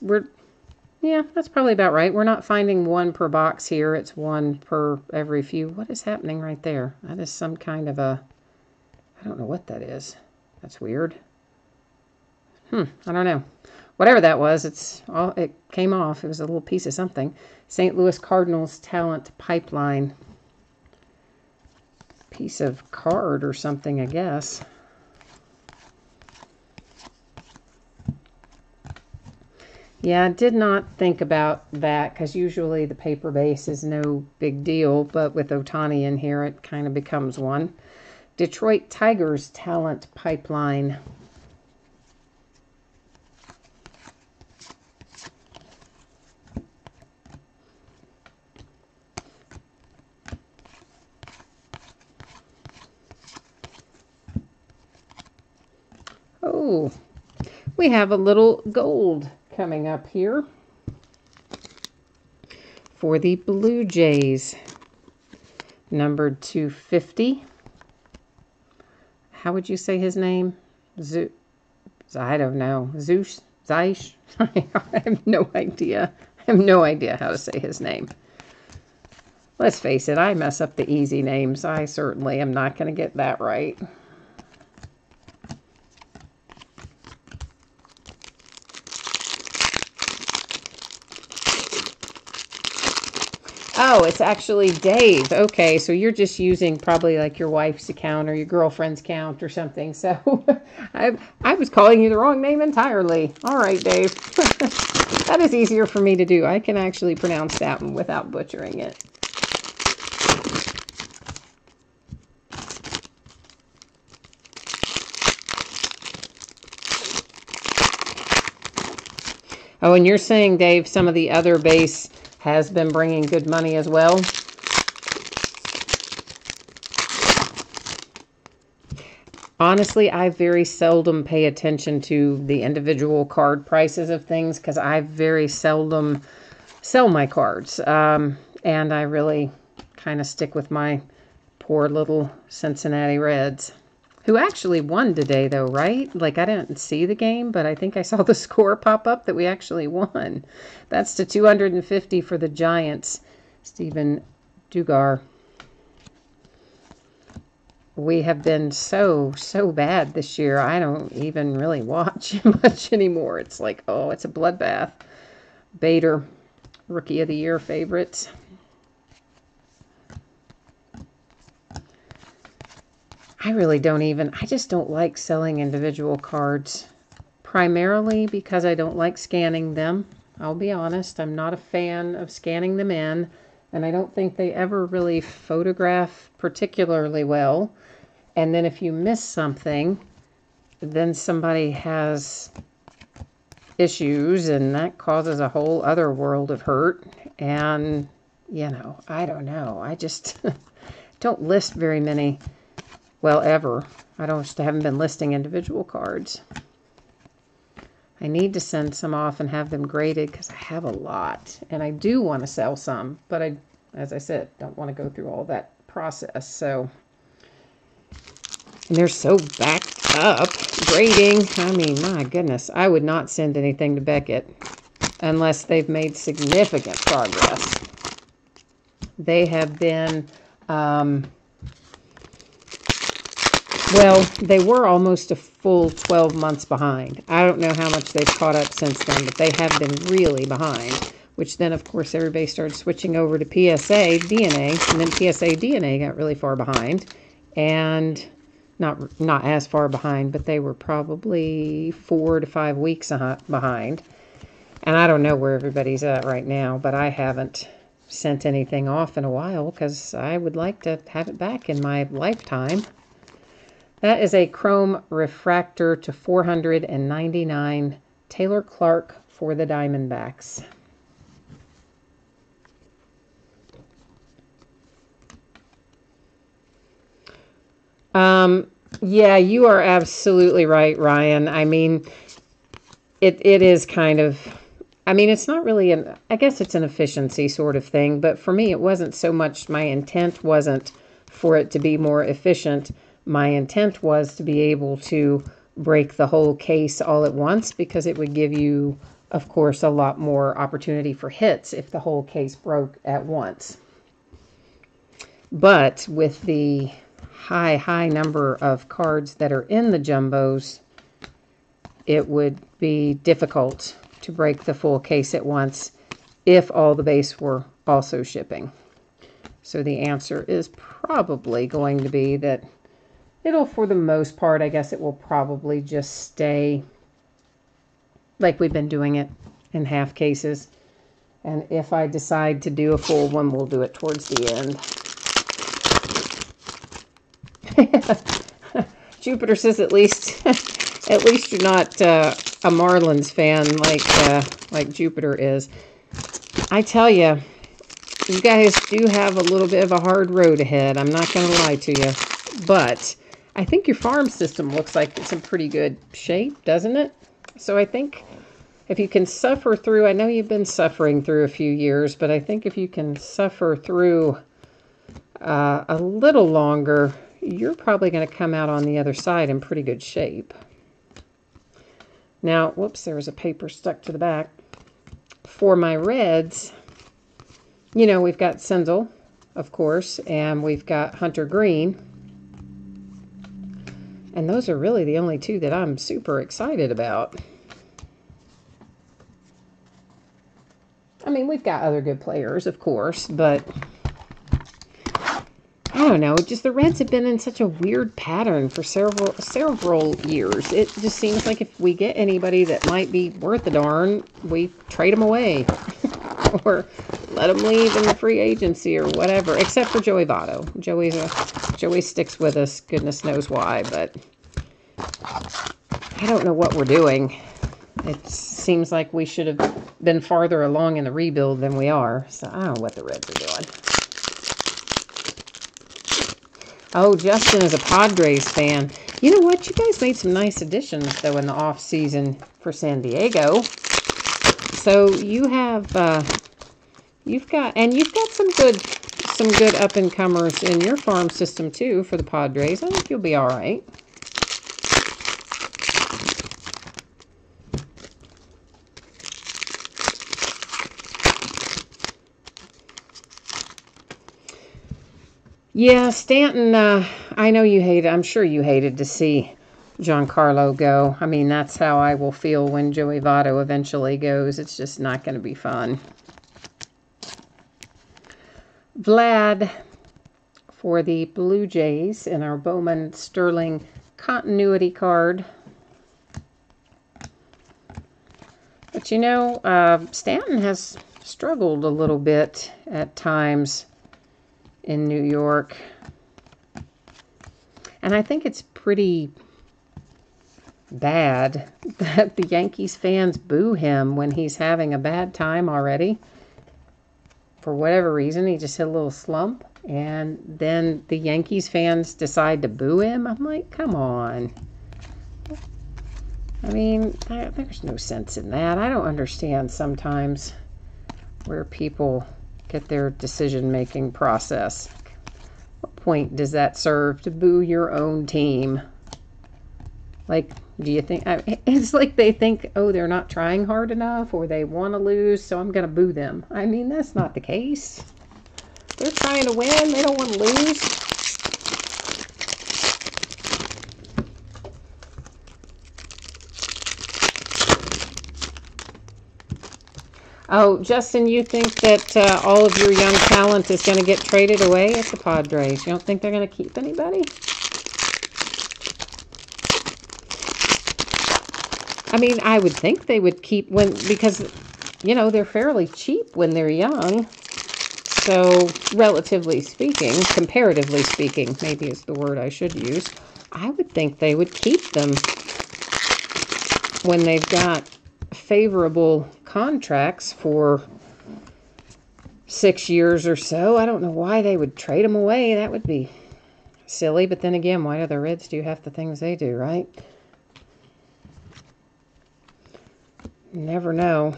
A: yeah, that's probably about right. We're not finding one per box here. It's one per every few. What is happening right there? That is some kind of I don't know what that is. That's weird. I don't know. Whatever that was, it came off. It was a little piece of something. St. Louis Cardinals talent pipeline. Piece of card or something, I guess. Yeah, I did not think about that, because usually the paper base is no big deal, but with Ohtani in here, it kind of becomes one. Detroit Tigers talent pipeline. Oh, we have a little gold coming up here for the Blue Jays, numbered 250. How would you say his name? I don't know. Zeish? I have no idea. I have no idea how to say his name. Let's face it, I mess up the easy names. I certainly am not going to get that right. Oh, it's actually Dave. Okay, so you're just using probably like your wife's account or your girlfriend's account or something. So I was calling you the wrong name entirely. All right, Dave. That is easier for me to do. I can actually pronounce that one without butchering it. Oh, and you're saying, Dave, some of the other base has been bringing good money as well? Honestly, I very seldom pay attention to the individual card prices of things because I very seldom sell my cards. And I really kind of stick with my poor little Cincinnati Reds, who actually won today, though, right? Like, I didn't see the game, but I think I saw the score pop up that we actually won. That's to 250 for the Giants, Stephen Dugar. We have been so bad this year. I don't even really watch much anymore. It's like, oh, it's a bloodbath. Bader, Rookie of the Year favorites. I really don't even, I just don't like selling individual cards, primarily because I don't like scanning them. I'll be honest, I'm not a fan of scanning them in, and I don't think they ever really photograph particularly well. And then if you miss something, then somebody has issues, and that causes a whole other world of hurt. And, you know, I don't know. I just don't list very many. Well, ever. I haven't been listing individual cards. I need to send some off and have them graded because I have a lot. And I do want to sell some, but I, as I said, don't want to go through all that process. So, and they're so backed up. Grading. I mean, my goodness. I would not send anything to Beckett unless they've made significant progress. They have been... well, they were almost a full 12 months behind. I don't know how much they've caught up since then, but they have been really behind, which then, of course, everybody started switching over to PSA DNA, and then PSA DNA got really far behind, and not as far behind, but they were probably 4 to 5 weeks behind. And I don't know where everybody's at right now, but I haven't sent anything off in a while because I would like to have it back in my lifetime. That is a Chrome Refractor to 499, Taylor Clark for the Diamondbacks. Yeah, you are absolutely right, Ryan. I mean, it is kind of, I mean, it's not really I guess it's an efficiency sort of thing, but for me, it wasn't so much, my intent wasn't for it to be more efficient. My intent was to be able to break the whole case all at once because it would give you, of course, a lot more opportunity for hits if the whole case broke at once. But with the high number of cards that are in the jumbos, it would be difficult to break the full case at once if all the base were also shipping. So the answer is probably going to be that it'll, for the most part, I guess it will probably just stay like we've been doing it in half cases. And if I decide to do a full one, we'll do it towards the end. Jupiter says at least you're not a Marlins fan like Jupiter is. I tell you, you guys do have a little bit of a hard road ahead. I'm not going to lie to you. But I think your farm system looks like it's in pretty good shape, doesn't it? So I think if you can suffer through, I know you've been suffering through a few years, but I think if you can suffer through a little longer, you're probably going to come out on the other side in pretty good shape. Now, whoops, there was a paper stuck to the back. For my Reds, you know, we've got Senzel, of course, and we've got Hunter Green. And those are really the only two that I'm super excited about. I mean, we've got other good players, of course, but I don't know. Just the Reds have been in such a weird pattern for several years. It just seems like if we get anybody that might be worth a darn, we trade them away or let them leave in the free agency or whatever. Except for Joey Votto. Joey sticks with us. Goodness knows why, but I don't know what we're doing. It seems like we should have been farther along in the rebuild than we are. So I don't know what the Reds are doing. Oh, Justin is a Padres fan. You know what? You guys made some nice additions, though, in the off season for San Diego. So you have, you've got some good up and comers in your farm system too for the Padres. I think you'll be all right. Yeah, Stanton, I know you hated, I'm sure you hated to see Giancarlo go. I mean, that's how I will feel when Joey Votto eventually goes. It's just not going to be fun. Vlad for the Blue Jays in our Bowman Sterling continuity card. But you know, Stanton has struggled a little bit at times in New York. And I think it's pretty bad that the Yankees fans boo him when he's having a bad time already. For whatever reason, he just hit a little slump. And then the Yankees fans decide to boo him. I'm like, come on. I mean, there's no sense in that. I don't understand sometimes where people get their decision-making process. What point does that serve to boo your own team? Like, do you think... it's like they think, oh, they're not trying hard enough or they want to lose, so I'm going to boo them. I mean, that's not the case. They're trying to win. They don't want to lose. Oh, Justin, you think that all of your young talent is going to get traded away at the Padres? You don't think they're going to keep anybody? I mean, I would think they would keep because, you know, they're fairly cheap when they're young. So, relatively speaking, comparatively speaking, maybe is the word I should use, I would think they would keep them when they've got favorable contracts for 6 years or so. I don't know why they would trade them away. That would be silly. But then again, why do the Reds do half the things they do, right? Never know.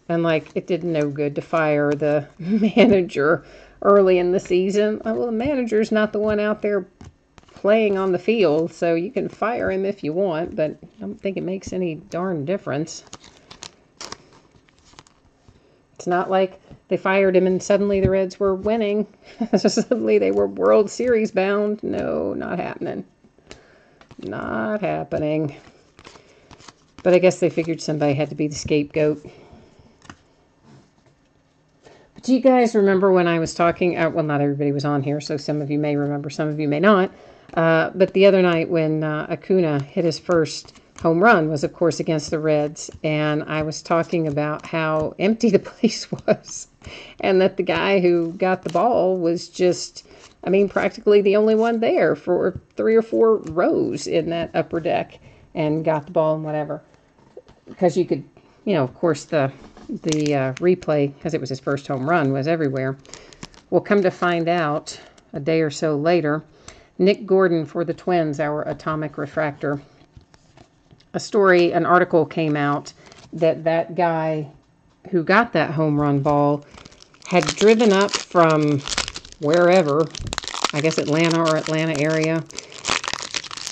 A: And like, it did no good to fire the manager early in the season. Well, the manager's not the one out there playing on the field, so you can fire him if you want, but I don't think it makes any darn difference. It's not like they fired him and suddenly the Reds were winning. Suddenly they were World Series bound. No, not happening. Not happening. But I guess they figured somebody had to be the scapegoat. But do you guys remember when I was talking? Well, not everybody was on here, so some of you may remember, some of you may not. But the other night when Acuna hit his first home run was, of course, against the Reds. And I was talking about how empty the place was. And that the guy who got the ball was just, I mean, practically the only one there for 3 or 4 rows in that upper deck. And got the ball and whatever. Because you could, you know, of course, the replay, because it was his first home run, was everywhere. Well, come to find out, a day or so later, Nick Gordon for the Twins, our atomic refractor, an article came out that guy who got that home run ball had driven up from wherever, I guess Atlanta or Atlanta area.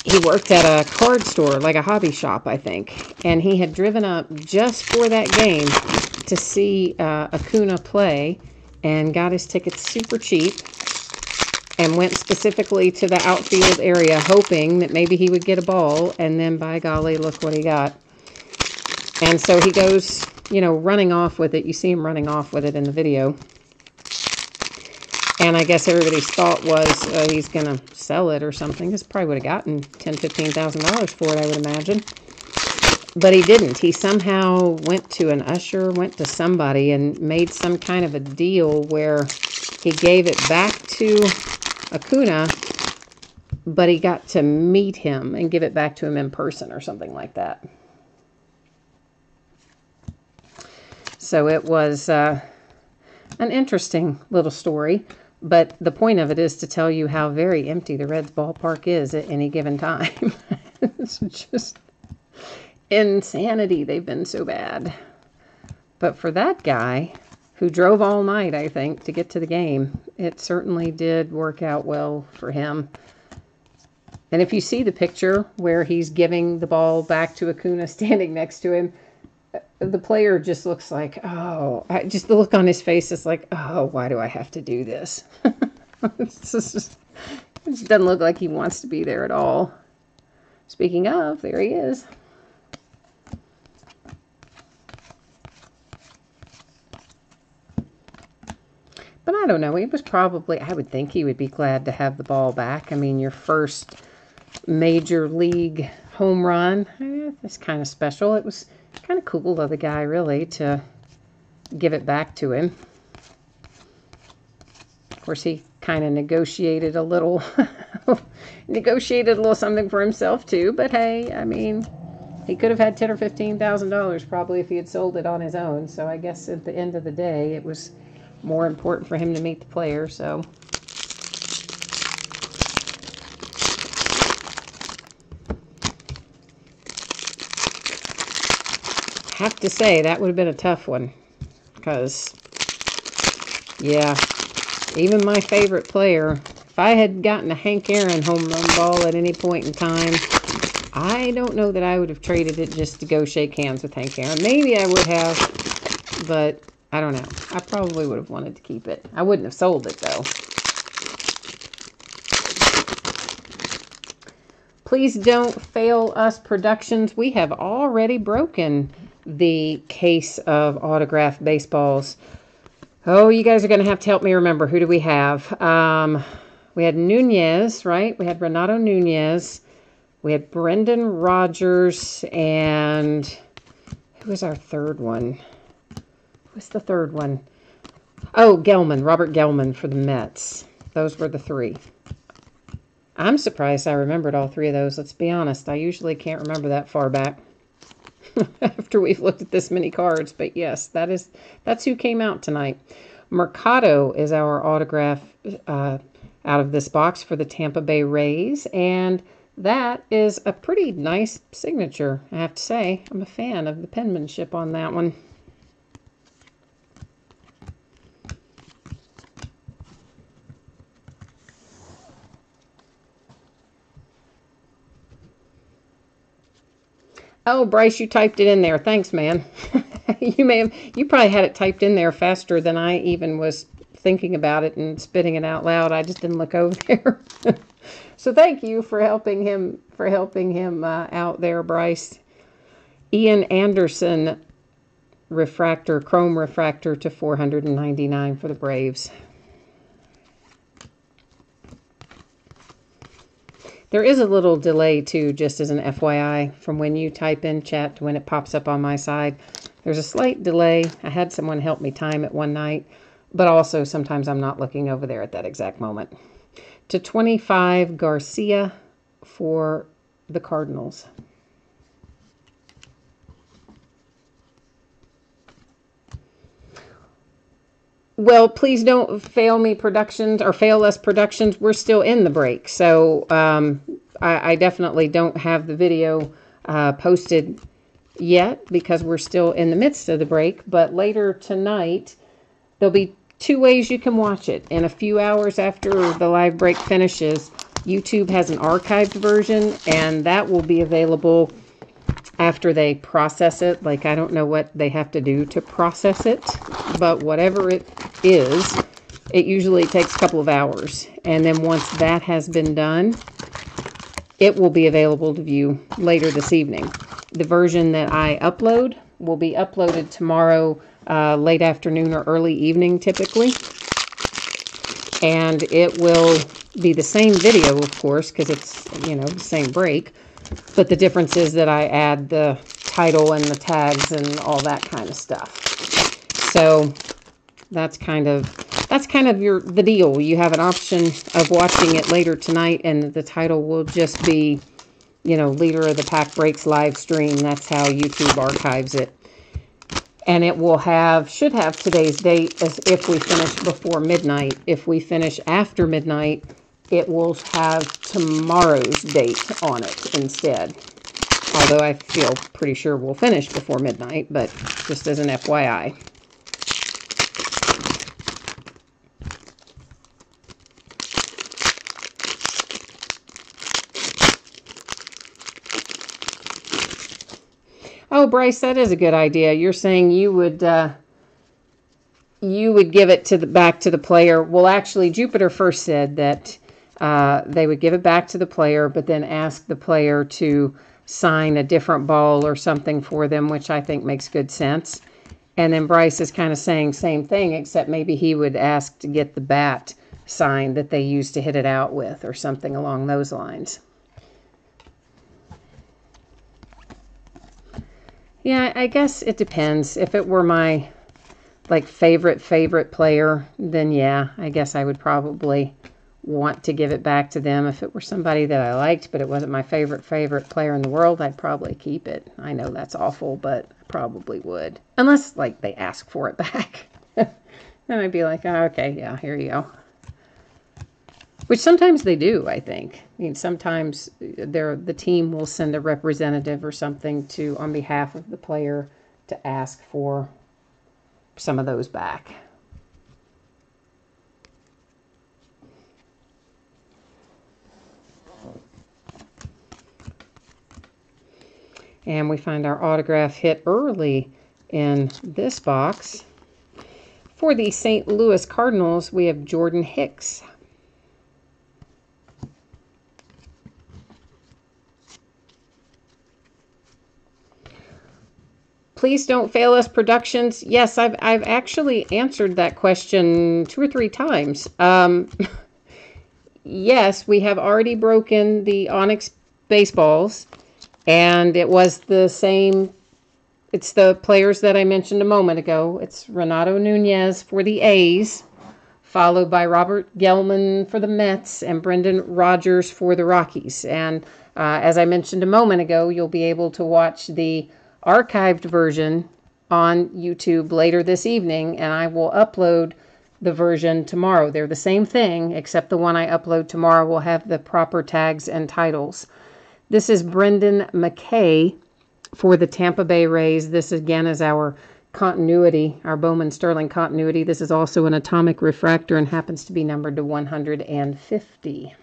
A: He worked at a card store, like a hobby shop, I think. And he had driven up just for that game to see Acuna play and got his tickets super cheap and went specifically to the outfield area hoping that maybe he would get a ball. And then, by golly, look what he got. And so he goes you know, running off with it. You see him running off with it in the video. And I guess everybody's thought was he's going to sell it or something. He probably would have gotten $10,000, $15,000 for it, I would imagine. But he didn't. He somehow went to an usher, went to somebody, and made some kind of a deal where he gave it back to Acuna, but he got to meet him and give it back to him in person or something like that. So it was an interesting little story. But the point of it is to tell you how very empty the Reds ballpark is at any given time. It's just insanity. They've been so bad. But for that guy who drove all night, I think, to get to the game, it certainly did work out well for him. And if you see the picture where he's giving the ball back to Acuna standing next to him, the player just looks like, oh, just the look on his face is like, oh, why do I have to do this? It just doesn't look like he wants to be there at all. Speaking of, there he is. But I don't know. He was probably, I would think he would be glad to have the ball back. I mean, your first major league home run, that's kind of special. It was kind of cool of the guy, really, to give it back to him. Of course, he kind of negotiated a little, something for himself, too. But hey, I mean, he could have had $10,000 or $15,000 probably if he had sold it on his own. So I guess at the end of the day, it was more important for him to meet the player, so. Have to say, that would have been a tough one. Because, yeah, even my favorite player, if I had gotten a Hank Aaron home run ball at any point in time, I don't know that I would have traded it just to go shake hands with Hank Aaron. Maybe I would have, but I don't know. I probably would have wanted to keep it. I wouldn't have sold it, though. Please don't fail us, Productions. We have already broken the case of autographed baseballs. Oh, you guys are going to have to help me remember. Who do we have? We had Nunez, right? We had Renato Nunez. We had Brendan Rodgers. And who was our third one? What's the third one? Oh, Gelman. Robert Gelman for the Mets. Those were the three. I'm surprised I remembered all three of those. Let's be honest. I usually can't remember that far back after we've looked at this many cards. But yes, that's who came out tonight. Mercado is our autograph out of this box for the Tampa Bay Rays. And that is a pretty nice signature, I have to say. I'm a fan of the penmanship on that one. Oh, Bryce, you typed it in there. Thanks, man. You probably had it typed in there faster than I even was thinking about it and spitting it out loud. I just didn't look over there. So thank you for helping him out there, Bryce. Ian Anderson refractor, chrome refractor to 499 for the Braves. There is a little delay, too, just as an FYI, from when you type in chat to when it pops up on my side. There's a slight delay. I had someone help me time it one night, but also sometimes I'm not looking over there at that exact moment. To 25, Garcia for the Cardinals. Well, please don't fail me, Productions, or fail us, Productions. We're still in the break, so I definitely don't have the video posted yet because we're still in the midst of the break. But later tonight, there'll be 2 ways you can watch it. In a few hours after the live break finishes, YouTube has an archived version, and that will be available after they process it. Like, I don't know what they have to do to process it, but whatever it is, it usually takes a couple of hours. And then once that has been done, it will be available to view later this evening. The version that I upload will be uploaded tomorrow, late afternoon or early evening typically. And it will be the same video, of course, because it's, the same break. But the difference is that I add the title and the tags and all that kind of stuff. So that's kind of the deal. You have an option of watching it later tonight, and the title will just be, Leader of the Pack Breaks live stream. That's how YouTube archives it. And it will should have today's date as if we finish before midnight. If we finish after midnight, it will have tomorrow's date on it instead. Although I feel pretty sure we'll finish before midnight, but just as an FYI. Oh, Bryce, that is a good idea. You're saying you would give it back to the player. Well, actually, Jupiter first said that they would give it back to the player, but then ask the player to sign a different ball or something for them, which I think makes good sense. And then Bryce is kind of saying same thing, except maybe he would ask to get the bat signed that they used to hit it out with or something along those lines. Yeah, I guess it depends. If it were my favorite player, then yeah, I guess I would probably want to give it back to them. If it were somebody that I liked, but it wasn't my favorite player in the world, I'd probably keep it. I know that's awful, but I probably would. Unless they ask for it back. Then I'd be like, oh, okay, yeah, here you go. Which sometimes they do, I think. I mean, sometimes the team will send a representative or something on behalf of the player to ask for some of those back. And we find our autograph hit early in this box. For the St. Louis Cardinals, we have Jordan Hicks. Please Don't Fail Us Productions. Yes, I've actually answered that question 2 or 3 times. Yes, we have already broken the Onyx baseballs, and it was the same. It's the players that I mentioned a moment ago. It's Renato Nunez for the A's, followed by Robert Gelman for the Mets and Brendan Rodgers for the Rockies. And as I mentioned a moment ago, you'll be able to watch the archived version on YouTube later this evening, and I will upload the version tomorrow. They're the same thing, except the one I upload tomorrow will have the proper tags and titles. This is Brendan McKay for the Tampa Bay Rays. This again is our continuity, our Bowman Sterling continuity. This is also an atomic refractor and happens to be numbered to 150.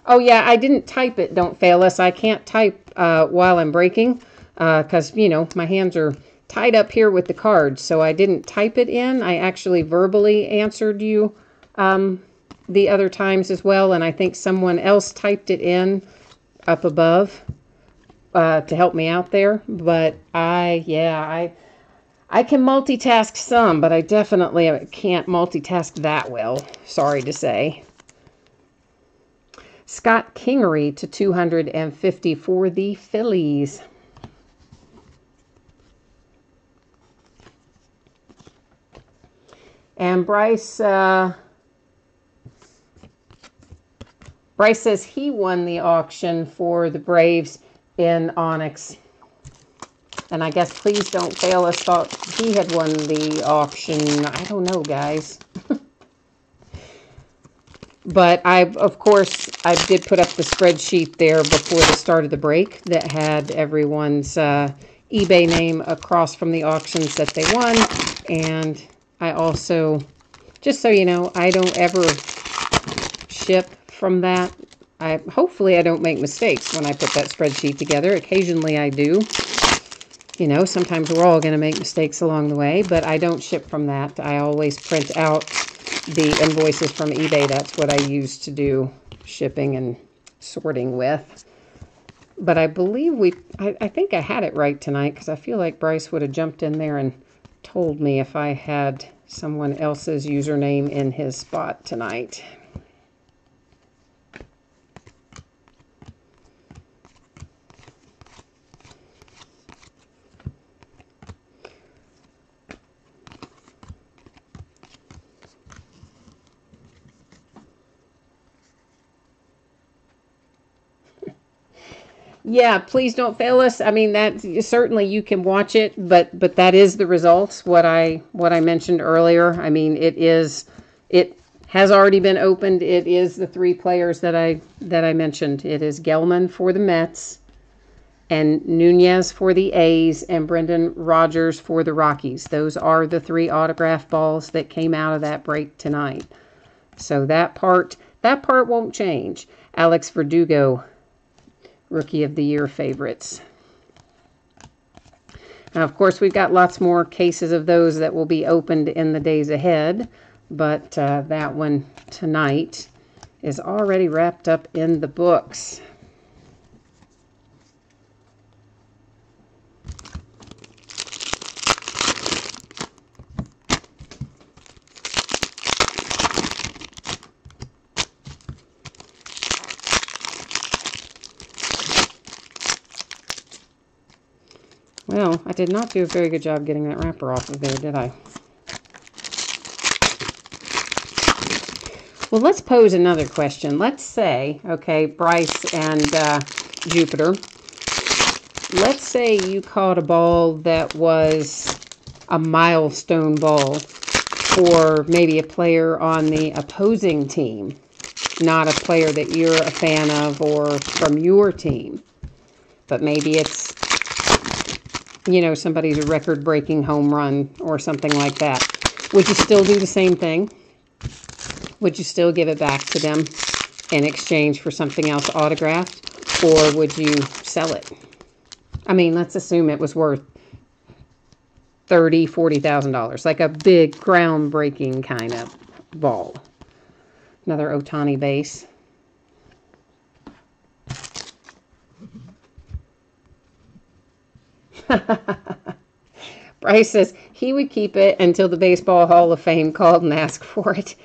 A: Oh, yeah, I didn't type it, Don't Fail Us. I can't type while I'm breaking because, my hands are tied up here with the cards. So I didn't type it in. I actually verbally answered you the other times as well. And I think someone else typed it in up above to help me out there. But I can multitask some, but I definitely can't multitask that well. Sorry to say. Scott Kingery to 250 for the Phillies. And Bryce says he won the auction for the Braves in Onyx. And I guess Please Don't Fail Us thought he had won the auction. I don't know, guys. But of course, I did put up the spreadsheet there before the start of the break that had everyone's eBay name across from the auctions that they won. And I also, just so you know, I don't ever ship from that. Hopefully I don't make mistakes when I put that spreadsheet together. Occasionally I do. Sometimes we're all going to make mistakes along the way, but I don't ship from that. I always print out the invoices from eBay. That's what I use to do shipping and sorting with. But I believe I think I had it right tonight because I feel like Bryce would have jumped in there and told me if I had someone else's username in his spot tonight. Yeah, please don't fail us. I mean, that certainly you can watch it, but that is the results. What I mentioned earlier. I mean, it has already been opened. It is the three players that I mentioned. It is Gelman for the Mets, and Nunez for the A's, and Brendan Rodgers for the Rockies. Those are the three autograph balls that came out of that break tonight. So that part won't change. Alex Verdugo, Rookie of the Year favorites. Now, of course, we've got lots more cases of those that will be opened in the days ahead, but that one tonight is already wrapped up in the books. Well, I did not do a very good job getting that wrapper off of there, did I? Well, let's pose another question. Let's say, okay, Bryce and Jupiter, let's say you caught a ball that was a milestone ball for maybe a player on the opposing team, not a player that you're a fan of or from your team, but maybe it's, you know, somebody's record-breaking home run or something like that. Would you still do the same thing? Would you still give it back to them in exchange for something else autographed? Or would you sell it? I mean, let's assume it was worth $30,000, $40,000. Like a big, groundbreaking kind of ball. Another Ohtani base. Bryce says he would keep it until the Baseball Hall of Fame called and asked for it.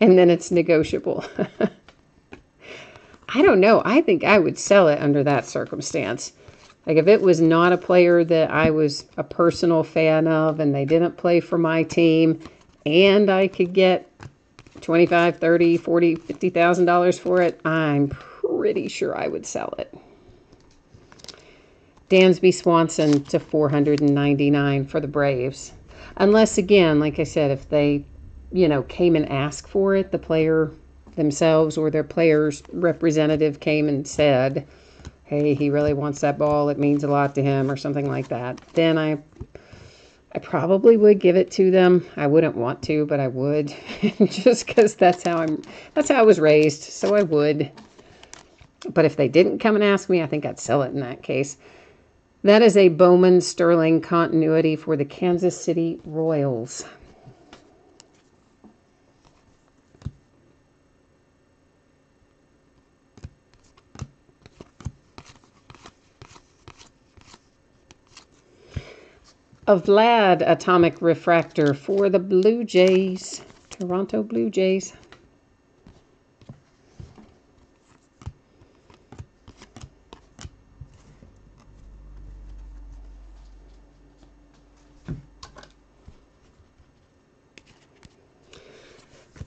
A: And then it's negotiable. I don't know. I think I would sell it under that circumstance. Like if it was not a player that I was a personal fan of and they didn't play for my team and I could get $25,000, $30,000, $40,000, $50,000 for it, I'm pretty sure I would sell it. Dansby Swanson to $499 for the Braves. Unless, again, like I said, if they, you know, came and asked for it, the player themselves or their player's representative came and said, hey, he really wants that ball, it means a lot to him, or something like that, then I probably would give it to them. I wouldn't want to, but I would. Just because that's how I was raised, so I would. But if they didn't come and ask me, I think I'd sell it in that case. That is a Bowman Sterling continuity for the Kansas City Royals. A Vlad Atomic Refractor for the Blue Jays. Toronto Blue Jays.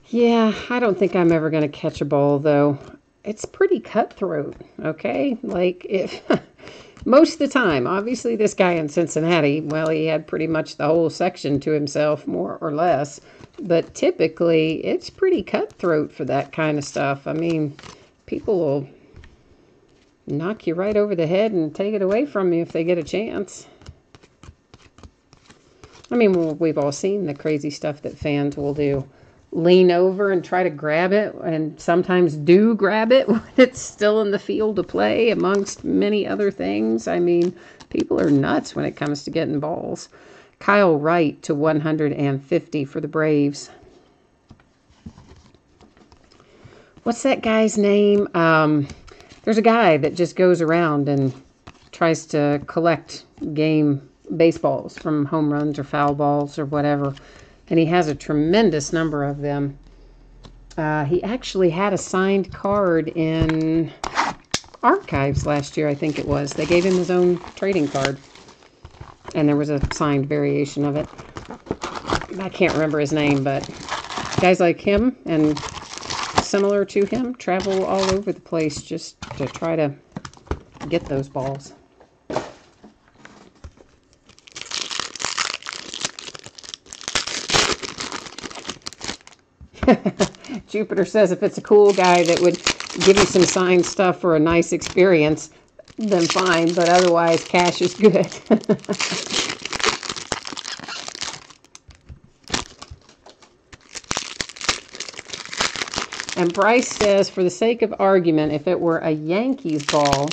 A: Yeah, I don't think I'm ever going to catch a ball, though. It's pretty cutthroat, okay? Like, if most of the time, obviously this guy in Cincinnati, well, he had pretty much the whole section to himself, more or less. But typically, it's pretty cutthroat for that kind of stuff. I mean, people will knock you right over the head and take it away from you if they get a chance. I mean, we've all seen the crazy stuff that fans will do. Lean over and try to grab it, and sometimes do grab it when it's still in the field of play, amongst many other things. I mean, people are nuts when it comes to getting balls. Kyle Wright to 150 for the Braves. What's that guy's name? There's a guy that just goes around and tries to collect game baseballs from home runs or foul balls or whatever. And he has a tremendous number of them. He actually had a signed card in Archives last year, I think it was. They gave him his own trading card. And there was a signed variation of it. I can't remember his name, but guys like him and similar to him travel all over the place just to try to get those balls. Jupiter says if it's a cool guy that would give you some signed stuff for a nice experience, then fine, but otherwise cash is good. And Bryce says, for the sake of argument, if it were a Yankees ball,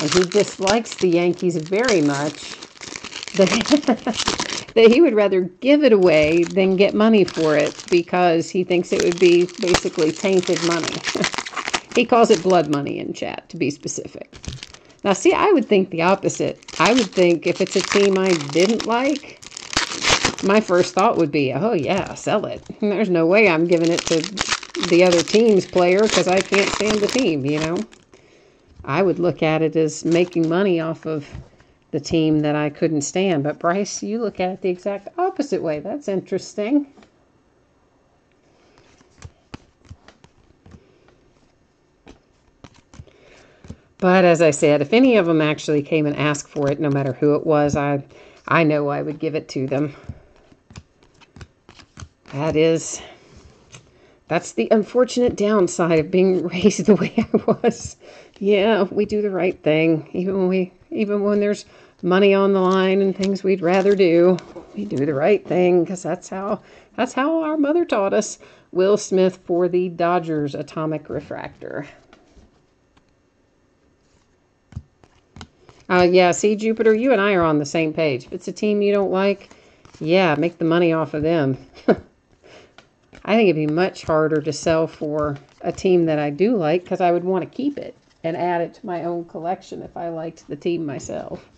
A: and he dislikes the Yankees very much, that he would rather give it away than get money for it because he thinks it would be basically tainted money. He calls it blood money in chat, to be specific. Now, see, I would think the opposite. I would think if it's a team I didn't like, my first thought would be, oh, yeah, sell it. And there's no way I'm giving it to the other team's player because I can't stand the team, you know. I would look at it as making money off of the team that I couldn't stand. But Bryce, you look at it the exact opposite way. That's interesting. But as I said, if any of them actually came and asked for it, no matter who it was, I know I would give it to them. That's the unfortunate downside of being raised the way I was. Yeah, we do the right thing. Even when there's money on the line and things we'd rather do, we do the right thing because that's how our mother taught us. Will Smith for the Dodgers Atomic Refractor. Yeah, see, Jupiter, you and I are on the same page. If it's a team you don't like, yeah, make the money off of them. I think it'd be much harder to sell for a team that I do like because I would want to keep it and add it to my own collection if I liked the team myself.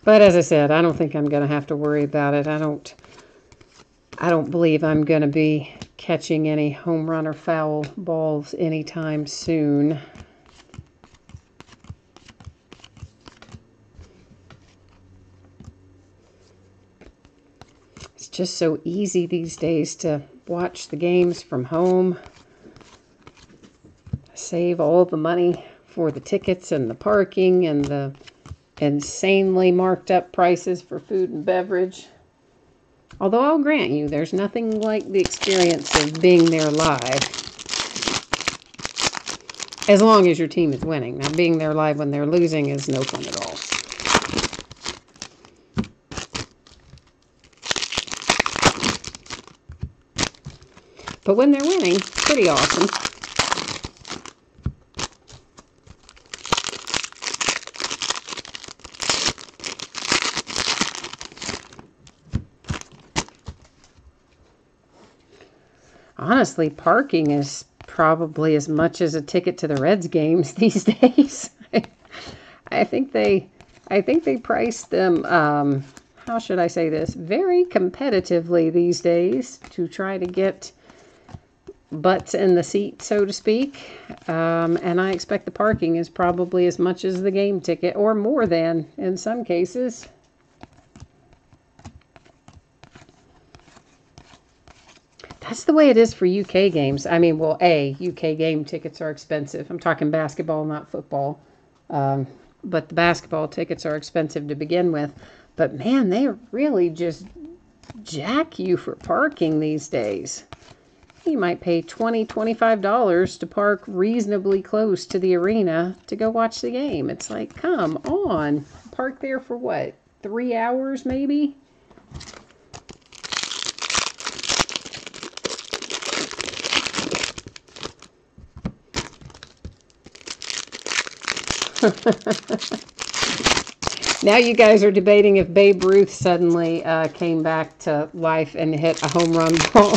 A: But as I said, I don't think I'm going to have to worry about it. I don't believe I'm going to be catching any home run or foul balls anytime soon. It's just so easy these days to watch the games from home. Save all the money for the tickets and the parking and the insanely marked up prices for food and beverage. Although I'll grant you, there's nothing like the experience of being there live. As long as your team is winning. Now, being there live when they're losing is no fun at all. But when they're winning, it's pretty awesome. Honestly, parking is probably as much as a ticket to the Reds games these days. I think they price them, how should I say this, very competitively these days to try to get butts in the seat, so to speak. And I expect the parking is probably as much as the game ticket, or more than in some cases. That's the way it is for UK games. I mean, well, UK game tickets are expensive. I'm talking basketball, not football. But the basketball tickets are expensive to begin with. But man, they really just jack you for parking these days. You might pay $20, $25 to park reasonably close to the arena to go watch the game. It's like, come on. Park there for what, 3 hours maybe? Now you guys are debating if Babe Ruth suddenly came back to life and hit a home run ball,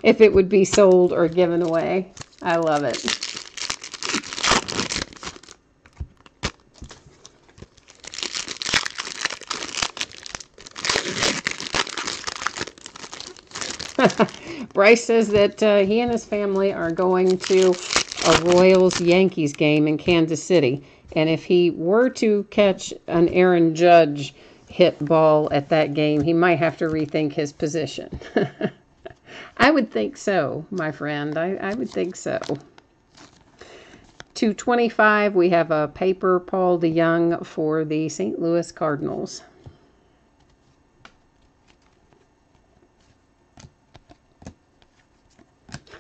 A: if it would be sold or given away. I love it. Bryce says that he and his family are going to a Royals-Yankees game in Kansas City. And if he were to catch an Aaron Judge hit ball at that game, he might have to rethink his position. I would think so, my friend. I would think so. 225, we have a paper Paul DeYoung for the St. Louis Cardinals.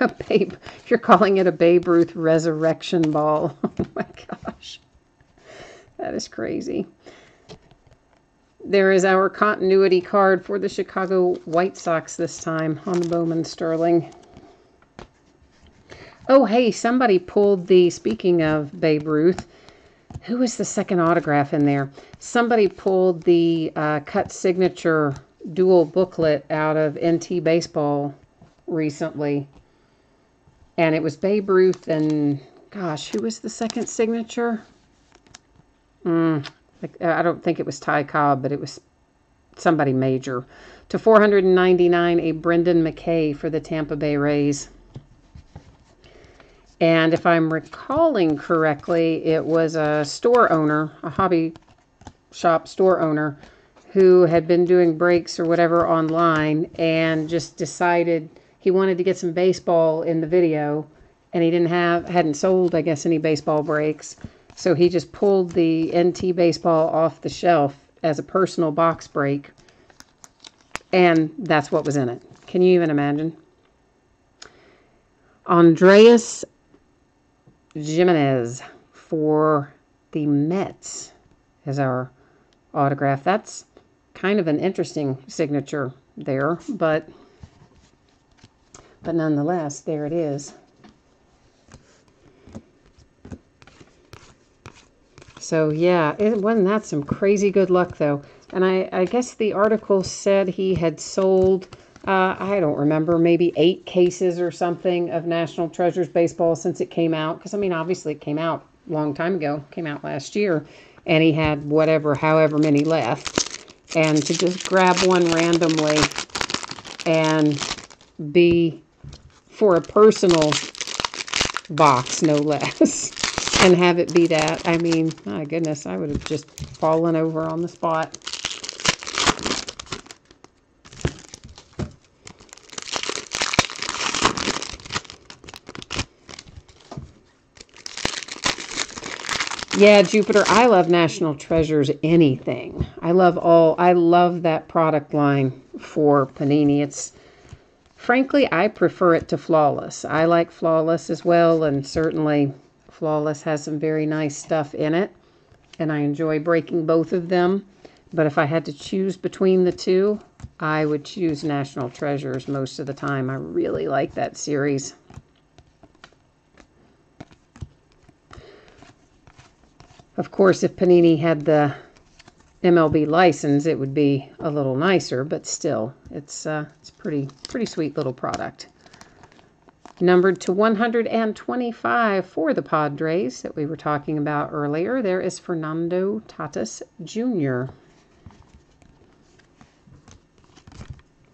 A: A Babe, you're calling it a Babe Ruth resurrection ball. Oh my gosh. That is crazy. There is our continuity card for the Chicago White Sox this time on the Bowman Sterling. Oh, hey, somebody pulled the, speaking of Babe Ruth, who was the second autograph in there? Somebody pulled the cut signature dual booklet out of NT Baseball recently. And it was Babe Ruth and, gosh, who was the second signature? I don't think it was Ty Cobb, but it was somebody major. To 499, a Brendan McKay for the Tampa Bay Rays. And if I'm recalling correctly, it was a store owner, a hobby shop store owner, who had been doing breaks or whatever online and just decided he wanted to get some baseball in the video, and he hadn't sold, I guess, any baseball breaks. So he just pulled the NT Baseball off the shelf as a personal box break, and that's what was in it. Can you even imagine? Andreas Jimenez for the Mets is our autograph. That's kind of an interesting signature there, but nonetheless, there it is. So yeah, wasn't that some crazy good luck though? And I guess the article said he had sold, I don't remember, maybe 8 cases or something of National Treasures baseball since it came out. Because I mean, obviously it came out a long time ago, came out last year, and he had however many left. And to just grab one randomly and be for a personal box, no less, and have it be that. I mean, my goodness, I would have just fallen over on the spot. Yeah, Jupiter, I love National Treasures anything. I love that product line for Panini. It's, frankly, I prefer it to Flawless. I like Flawless as well, and certainly Flawless has some very nice stuff in it, and I enjoy breaking both of them. But if I had to choose between the two, I would choose National Treasures most of the time. I really like that series. Of course, if Panini had the MLB license, it would be a little nicer, but still, it's pretty sweet little product. Numbered to 125 for the Padres that we were talking about earlier. There is Fernando Tatis Jr.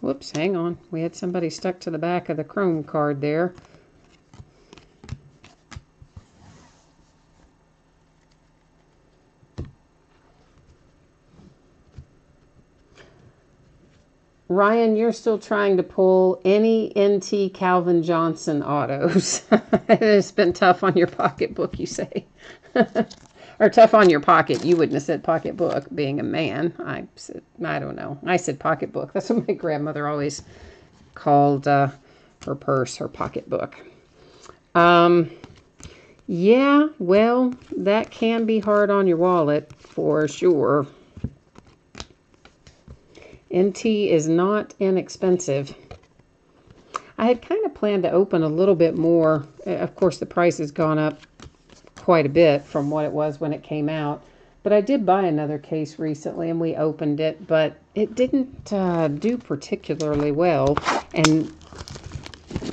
A: Whoops, hang on. We had somebody stuck to the back of the Chrome card there. Ryan, you're still trying to pull any NT Calvin Johnson autos. It's been tough on your pocketbook, you say. Or tough on your pocket. You wouldn't have said pocketbook, being a man. I don't know. I said pocketbook. That's what my grandmother always called her purse, her pocketbook. Yeah, well, that can be hard on your wallet, for sure. NT is not inexpensive. I had kind of planned to open a little bit more. Of course, the price has gone up quite a bit from what it was when it came out. But I did buy another case recently, and we opened it, but it didn't do particularly well. And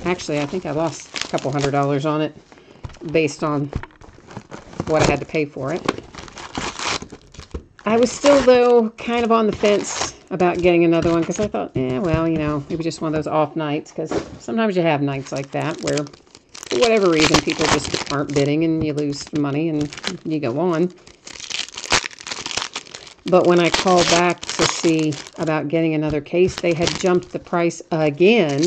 A: actually, I think I lost a couple $100 on it based on what I had to pay for it. I was still, though, kind of on the fence about getting another one because I thought, well, you know, maybe just one of those off nights, because sometimes you have nights like that where, for whatever reason, people just aren't bidding and you lose money and you go on. But when I called back to see about getting another case, they had jumped the price again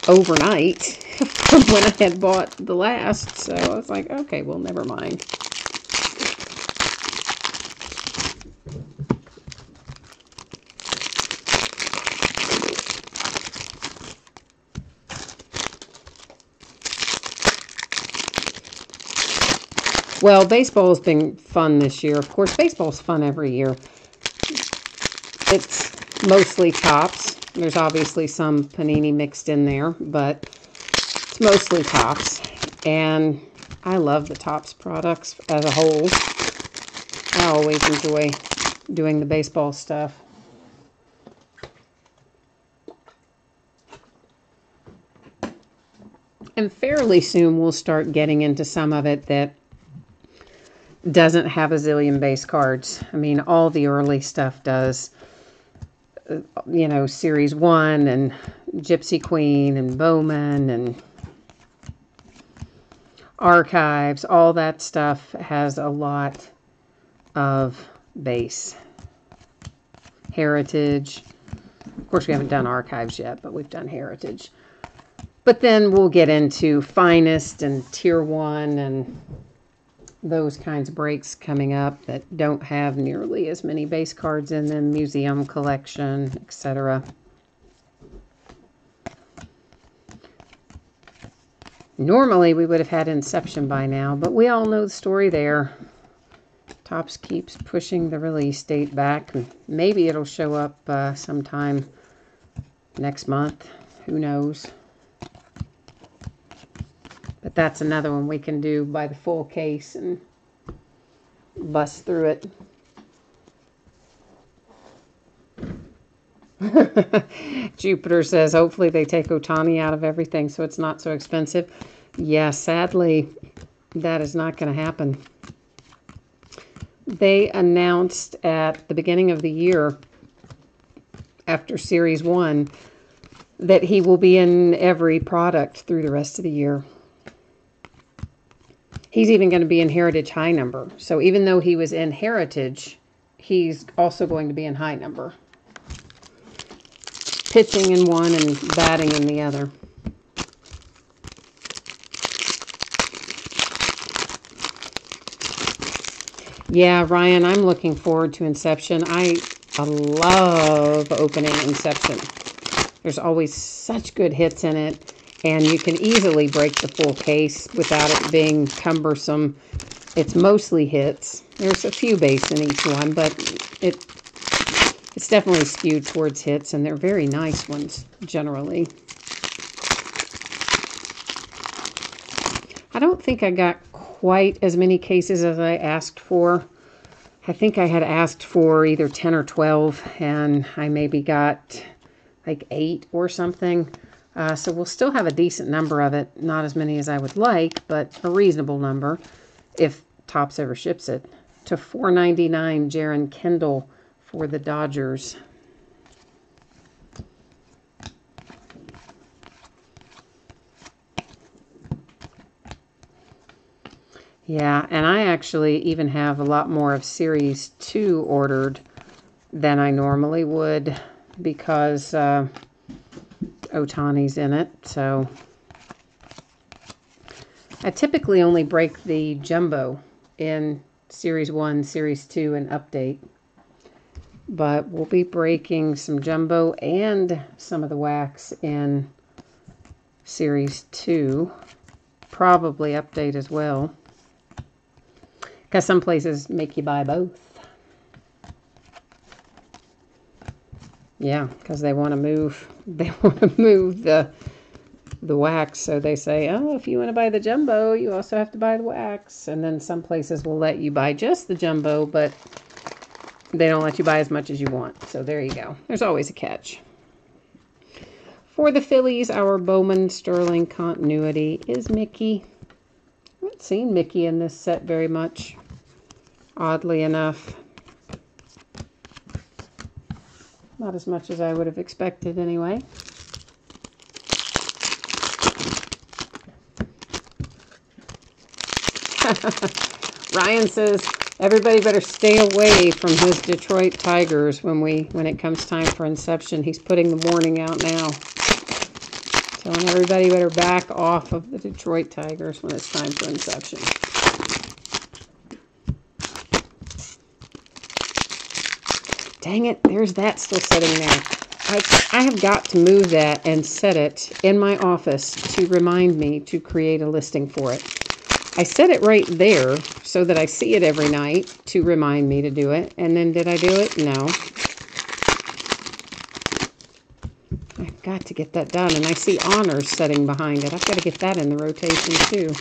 A: overnight from when I had bought the last. So I was like, okay, well, never mind. Well, baseball's been fun this year. Of course, baseball's fun every year. It's mostly Topps. There's obviously some Panini mixed in there, but it's mostly Topps. And I love the Topps products as a whole. I always enjoy doing the baseball stuff. And fairly soon we'll start getting into some of it that doesn't have a zillion base cards. I mean, all the early stuff does. You know, Series 1 and Gypsy Queen and Bowman and Archives, all that stuff has a lot of base. Heritage. Of course, we haven't done Archives yet, but we've done Heritage. But then we'll get into Finest and Tier 1 and those kinds of breaks coming up that don't have nearly as many base cards in them, museum collection, etc. Normally we would have had Inception by now, but we all know the story there. Topps keeps pushing the release date back. Maybe it'll show up sometime next month. Who knows? But that's another one we can do by the full case and bust through it. Jupiter says, hopefully they take Ohtani out of everything so it's not so expensive. Yeah, sadly, that is not going to happen. They announced at the beginning of the year, after Series 1, that he will be in every product through the rest of the year. He's even going to be in Heritage High Number. So even though he was in Heritage, he's also going to be in High Number. Pitching in one and batting in the other. Yeah, Ryan, I'm looking forward to Inception. I love opening Inception. There's always such good hits in it. And you can easily break the full case without it being cumbersome. It's mostly hits. There's a few base in each one, but it's definitely skewed towards hits, and they're very nice ones, generally. I don't think I got quite as many cases as I asked for. I think I had asked for either 10 or 12, and I maybe got like 8 or something. So we'll still have a decent number of it. Not as many as I would like, but a reasonable number if Topps ever ships it. To $4.99, Jaron Kendall for the Dodgers. Yeah, and I actually even have a lot more of Series 2 ordered than I normally would because Ohtani's in it, so I typically only break the jumbo in Series 1, Series 2, and Update. But we'll be breaking some jumbo and some of the wax in Series 2. Probably Update as well. Because some places make you buy both. Yeah, because they want to move. They want to move the the wax. So they say, oh, if you want to buy the jumbo, you also have to buy the wax. And then some places will let you buy just the jumbo, but they don't let you buy as much as you want. So there you go. There's always a catch. For the Phillies, our Bowman Sterling continuity is Mickey. I haven't seen Mickey in this set very much, oddly enough. Not as much as I would have expected anyway. Ryan says everybody better stay away from his Detroit Tigers when it comes time for Inception. He's putting the warning out now. Telling everybody better back off of the Detroit Tigers when it's time for Inception. Dang it, there's that still sitting there. I have got to move that and set it in my office to remind me to create a listing for it. I set it right there so that I see it every night to remind me to do it. And then did I do it? No. I've got to get that done. And I see Honors setting behind it. I've got to get that in the rotation too.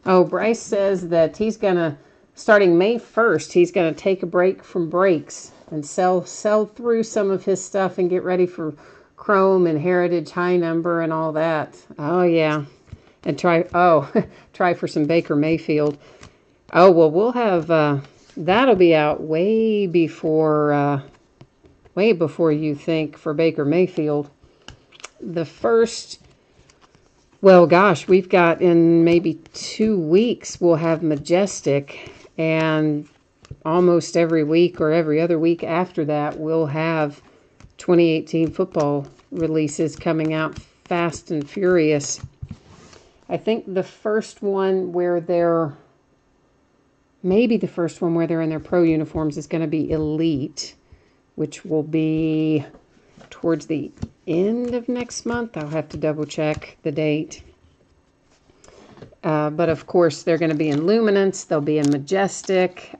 A: Oh, Bryce says that he's going to, starting May 1st, he's going to take a break from breaks and sell through some of his stuff and get ready for Chrome and Heritage High Number and all that. Oh, yeah. And try for some Baker Mayfield. Oh, well, we'll have, that'll be out way before you think for Baker Mayfield. The first... Well, gosh, we've got in maybe 2 weeks, we'll have Majestic, and almost every week or every other week after that, we'll have 2018 football releases coming out fast and furious. I think the first one where they're in their pro uniforms is going to be Elite, which will be towards the end of next month. I'll have to double check the date. But of course, they're going to be in Luminance. They'll be in Majestic.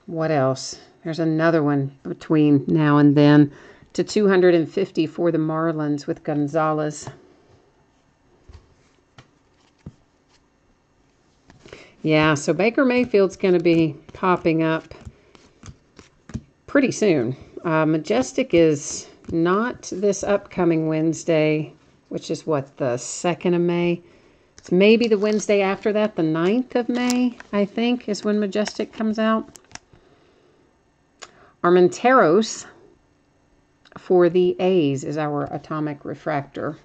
A: What else? There's another one between now and then. To 250 for the Marlins with Gonzalez. Yeah, so Baker Mayfield's going to be popping up pretty soon. Majestic is not this upcoming Wednesday, which is what, the 2nd of May? It's maybe the Wednesday after that, the 9th of May, I think, is when Majestic comes out. Armenteros for the A's is our Atomic Refractor.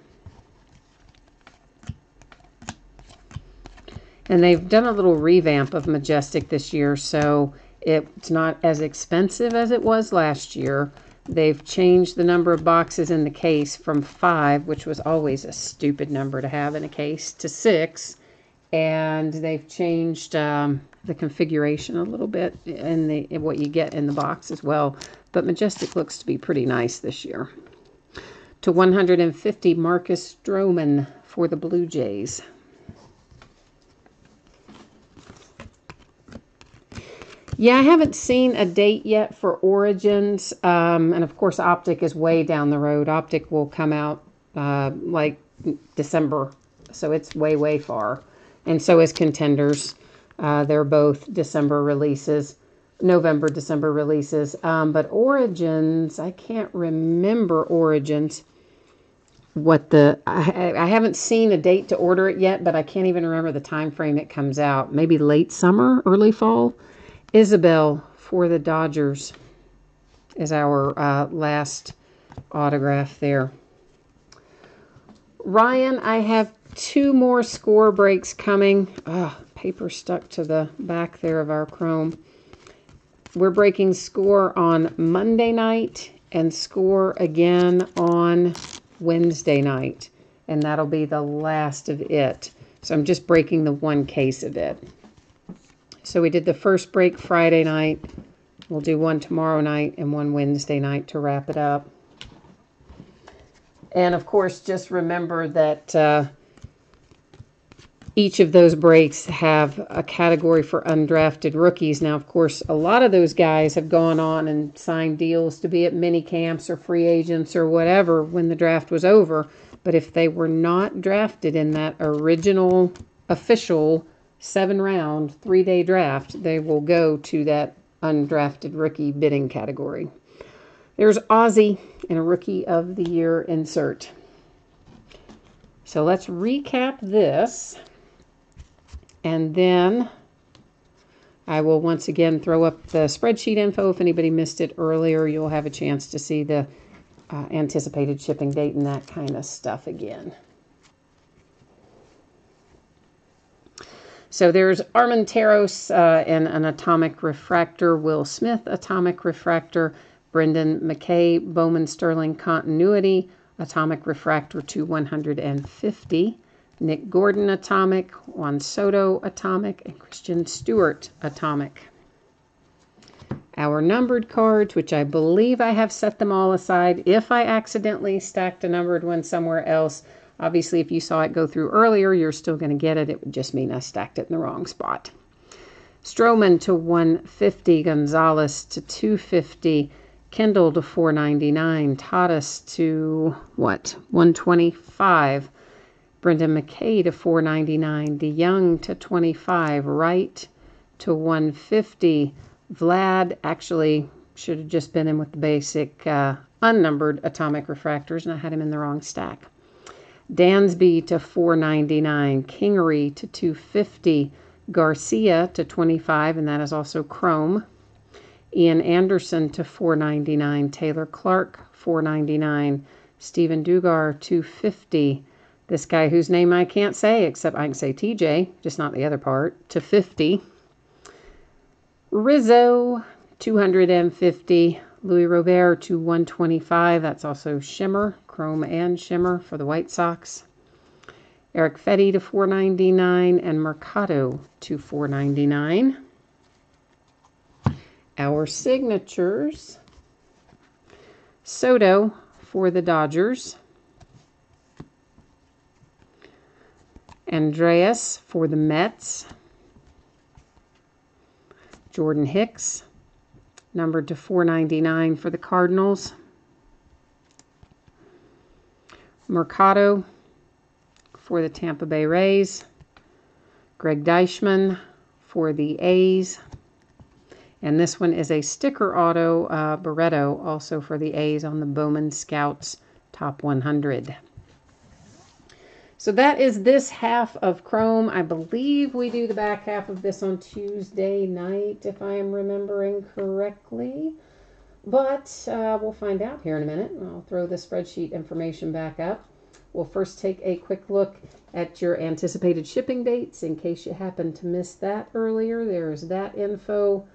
A: And they've done a little revamp of Majestic this year, so it's not as expensive as it was last year. They've changed the number of boxes in the case from 5, which was always a stupid number to have in a case, to 6. And they've changed the configuration a little bit in what you get in the box as well. But Majestic looks to be pretty nice this year. To 150, Marcus Stroman for the Blue Jays. Yeah, I haven't seen a date yet for Origins. And of course, Optic is way down the road. Optic will come out like December. So it's way, way far. And so is Contenders. They're both December releases. November, December releases. But Origins, I can't remember Origins. I haven't seen a date to order it yet, but I can't even remember the time frame it comes out. Maybe late summer, early fall. Isabel for the Dodgers is our last autograph there. Ryan, I have 2 more score breaks coming. Paper stuck to the back there of our Chrome. We're breaking score on Monday night and score again on Wednesday night. And that'll be the last of it. So I'm just breaking the 1 case of it. So we did the first break Friday night. We'll do 1 tomorrow night and 1 Wednesday night to wrap it up. And of course, just remember that each of those breaks have a category for undrafted rookies. Now, of course, a lot of those guys have gone on and signed deals to be at mini camps or free agents or whatever when the draft was over. But if they were not drafted in that original official 7-round, 3-day draft, they will go to that undrafted rookie bidding category. There's Ozzie in a Rookie of the Year insert. So let's recap this. And then I will once again throw up the spreadsheet info. If anybody missed it earlier, you'll have a chance to see the anticipated shipping date and that kind of stuff again. So there's Armenteros in an Atomic Refractor, Will Smith Atomic Refractor, Brendan McKay Bowman Sterling Continuity Atomic Refractor to 150, Nick Gordon Atomic, Juan Soto Atomic, and Christian Stewart Atomic. Our numbered cards, which I believe I have set them all aside. If I accidentally stacked a numbered one somewhere else, obviously if you saw it go through earlier, you're still going to get it. It would just mean I stacked it in the wrong spot. Stroman to 150, Gonzalez to 250, Kendall to 499, Tatis to, 125, Brendan McKay to 499, DeYoung to 25, Wright to 150, Vlad actually should have just been in with the basic unnumbered Atomic Refractors, and I had him in the wrong stack. Dansby to 499, Kingery to 250, Garcia to 25, and that is also Chrome. Ian Anderson to 499, Taylor Clark 499, Stephen Dugar 250. This guy whose name I can't say, except I can say TJ, just not the other part, to 50. Rizzo 250, Louis Robert to 125. That's also Shimmer, Chrome and Shimmer for the White Sox. Eric Fetty to 499 and Mercado to 499. Our signatures. Soto for the Dodgers. Andreas for the Mets. Jordan Hicks, numbered to 499 for the Cardinals. Mercado for the Tampa Bay Rays. Greg Deichmann for the A's. And this one is a sticker auto, Barreto, also for the A's on the Bowman Scouts Top 100. So that is this half of Chrome. I believe we do the back half of this on Tuesday night, if I am remembering correctly. But we'll find out here in a minute. I'll throw the spreadsheet information back up. We'll first take a quick look at your anticipated shipping dates in case you happened to miss that earlier. There's that info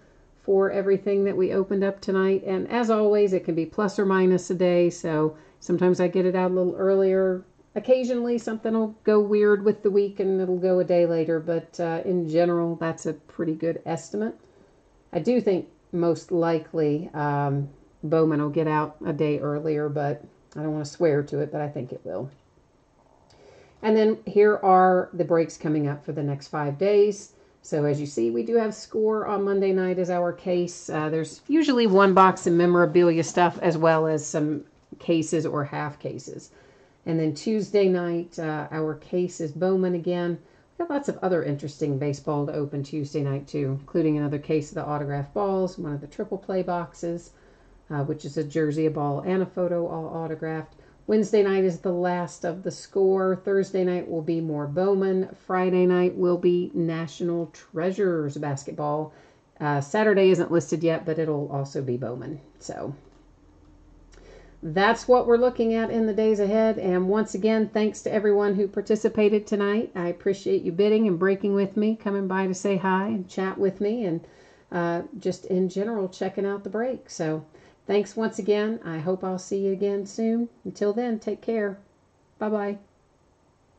A: for everything that we opened up tonight. And as always, it can be plus or minus a day. So sometimes I get it out a little earlier. Occasionally something will go weird with the week and it'll go a day later. But in general, that's a pretty good estimate. I do think most likely Bowman will get out a day earlier, but I don't want to swear to it, but I think it will. And then here are the breaks coming up for the next 5 days. So as you see, we do have Score on Monday night as our case. There's usually one box of memorabilia stuff as well as some cases or half cases. And then Tuesday night, our case is Bowman again. We've got lots of other interesting baseball to open Tuesday night too, including another case of the autographed balls, one of the triple play boxes, which is a jersey, a ball, and a photo, all autographed. Wednesday night is the last of the Score. Thursday night will be more Bowman. Friday night will be National Treasures basketball. Saturday isn't listed yet, but it'll also be Bowman. So that's what we're looking at in the days ahead. And once again, thanks to everyone who participated tonight. I appreciate you bidding and breaking with me, coming by to say hi and chat with me, and just in general checking out the break. So thanks once again. I hope I'll see you again soon. Until then, take care. Bye-bye.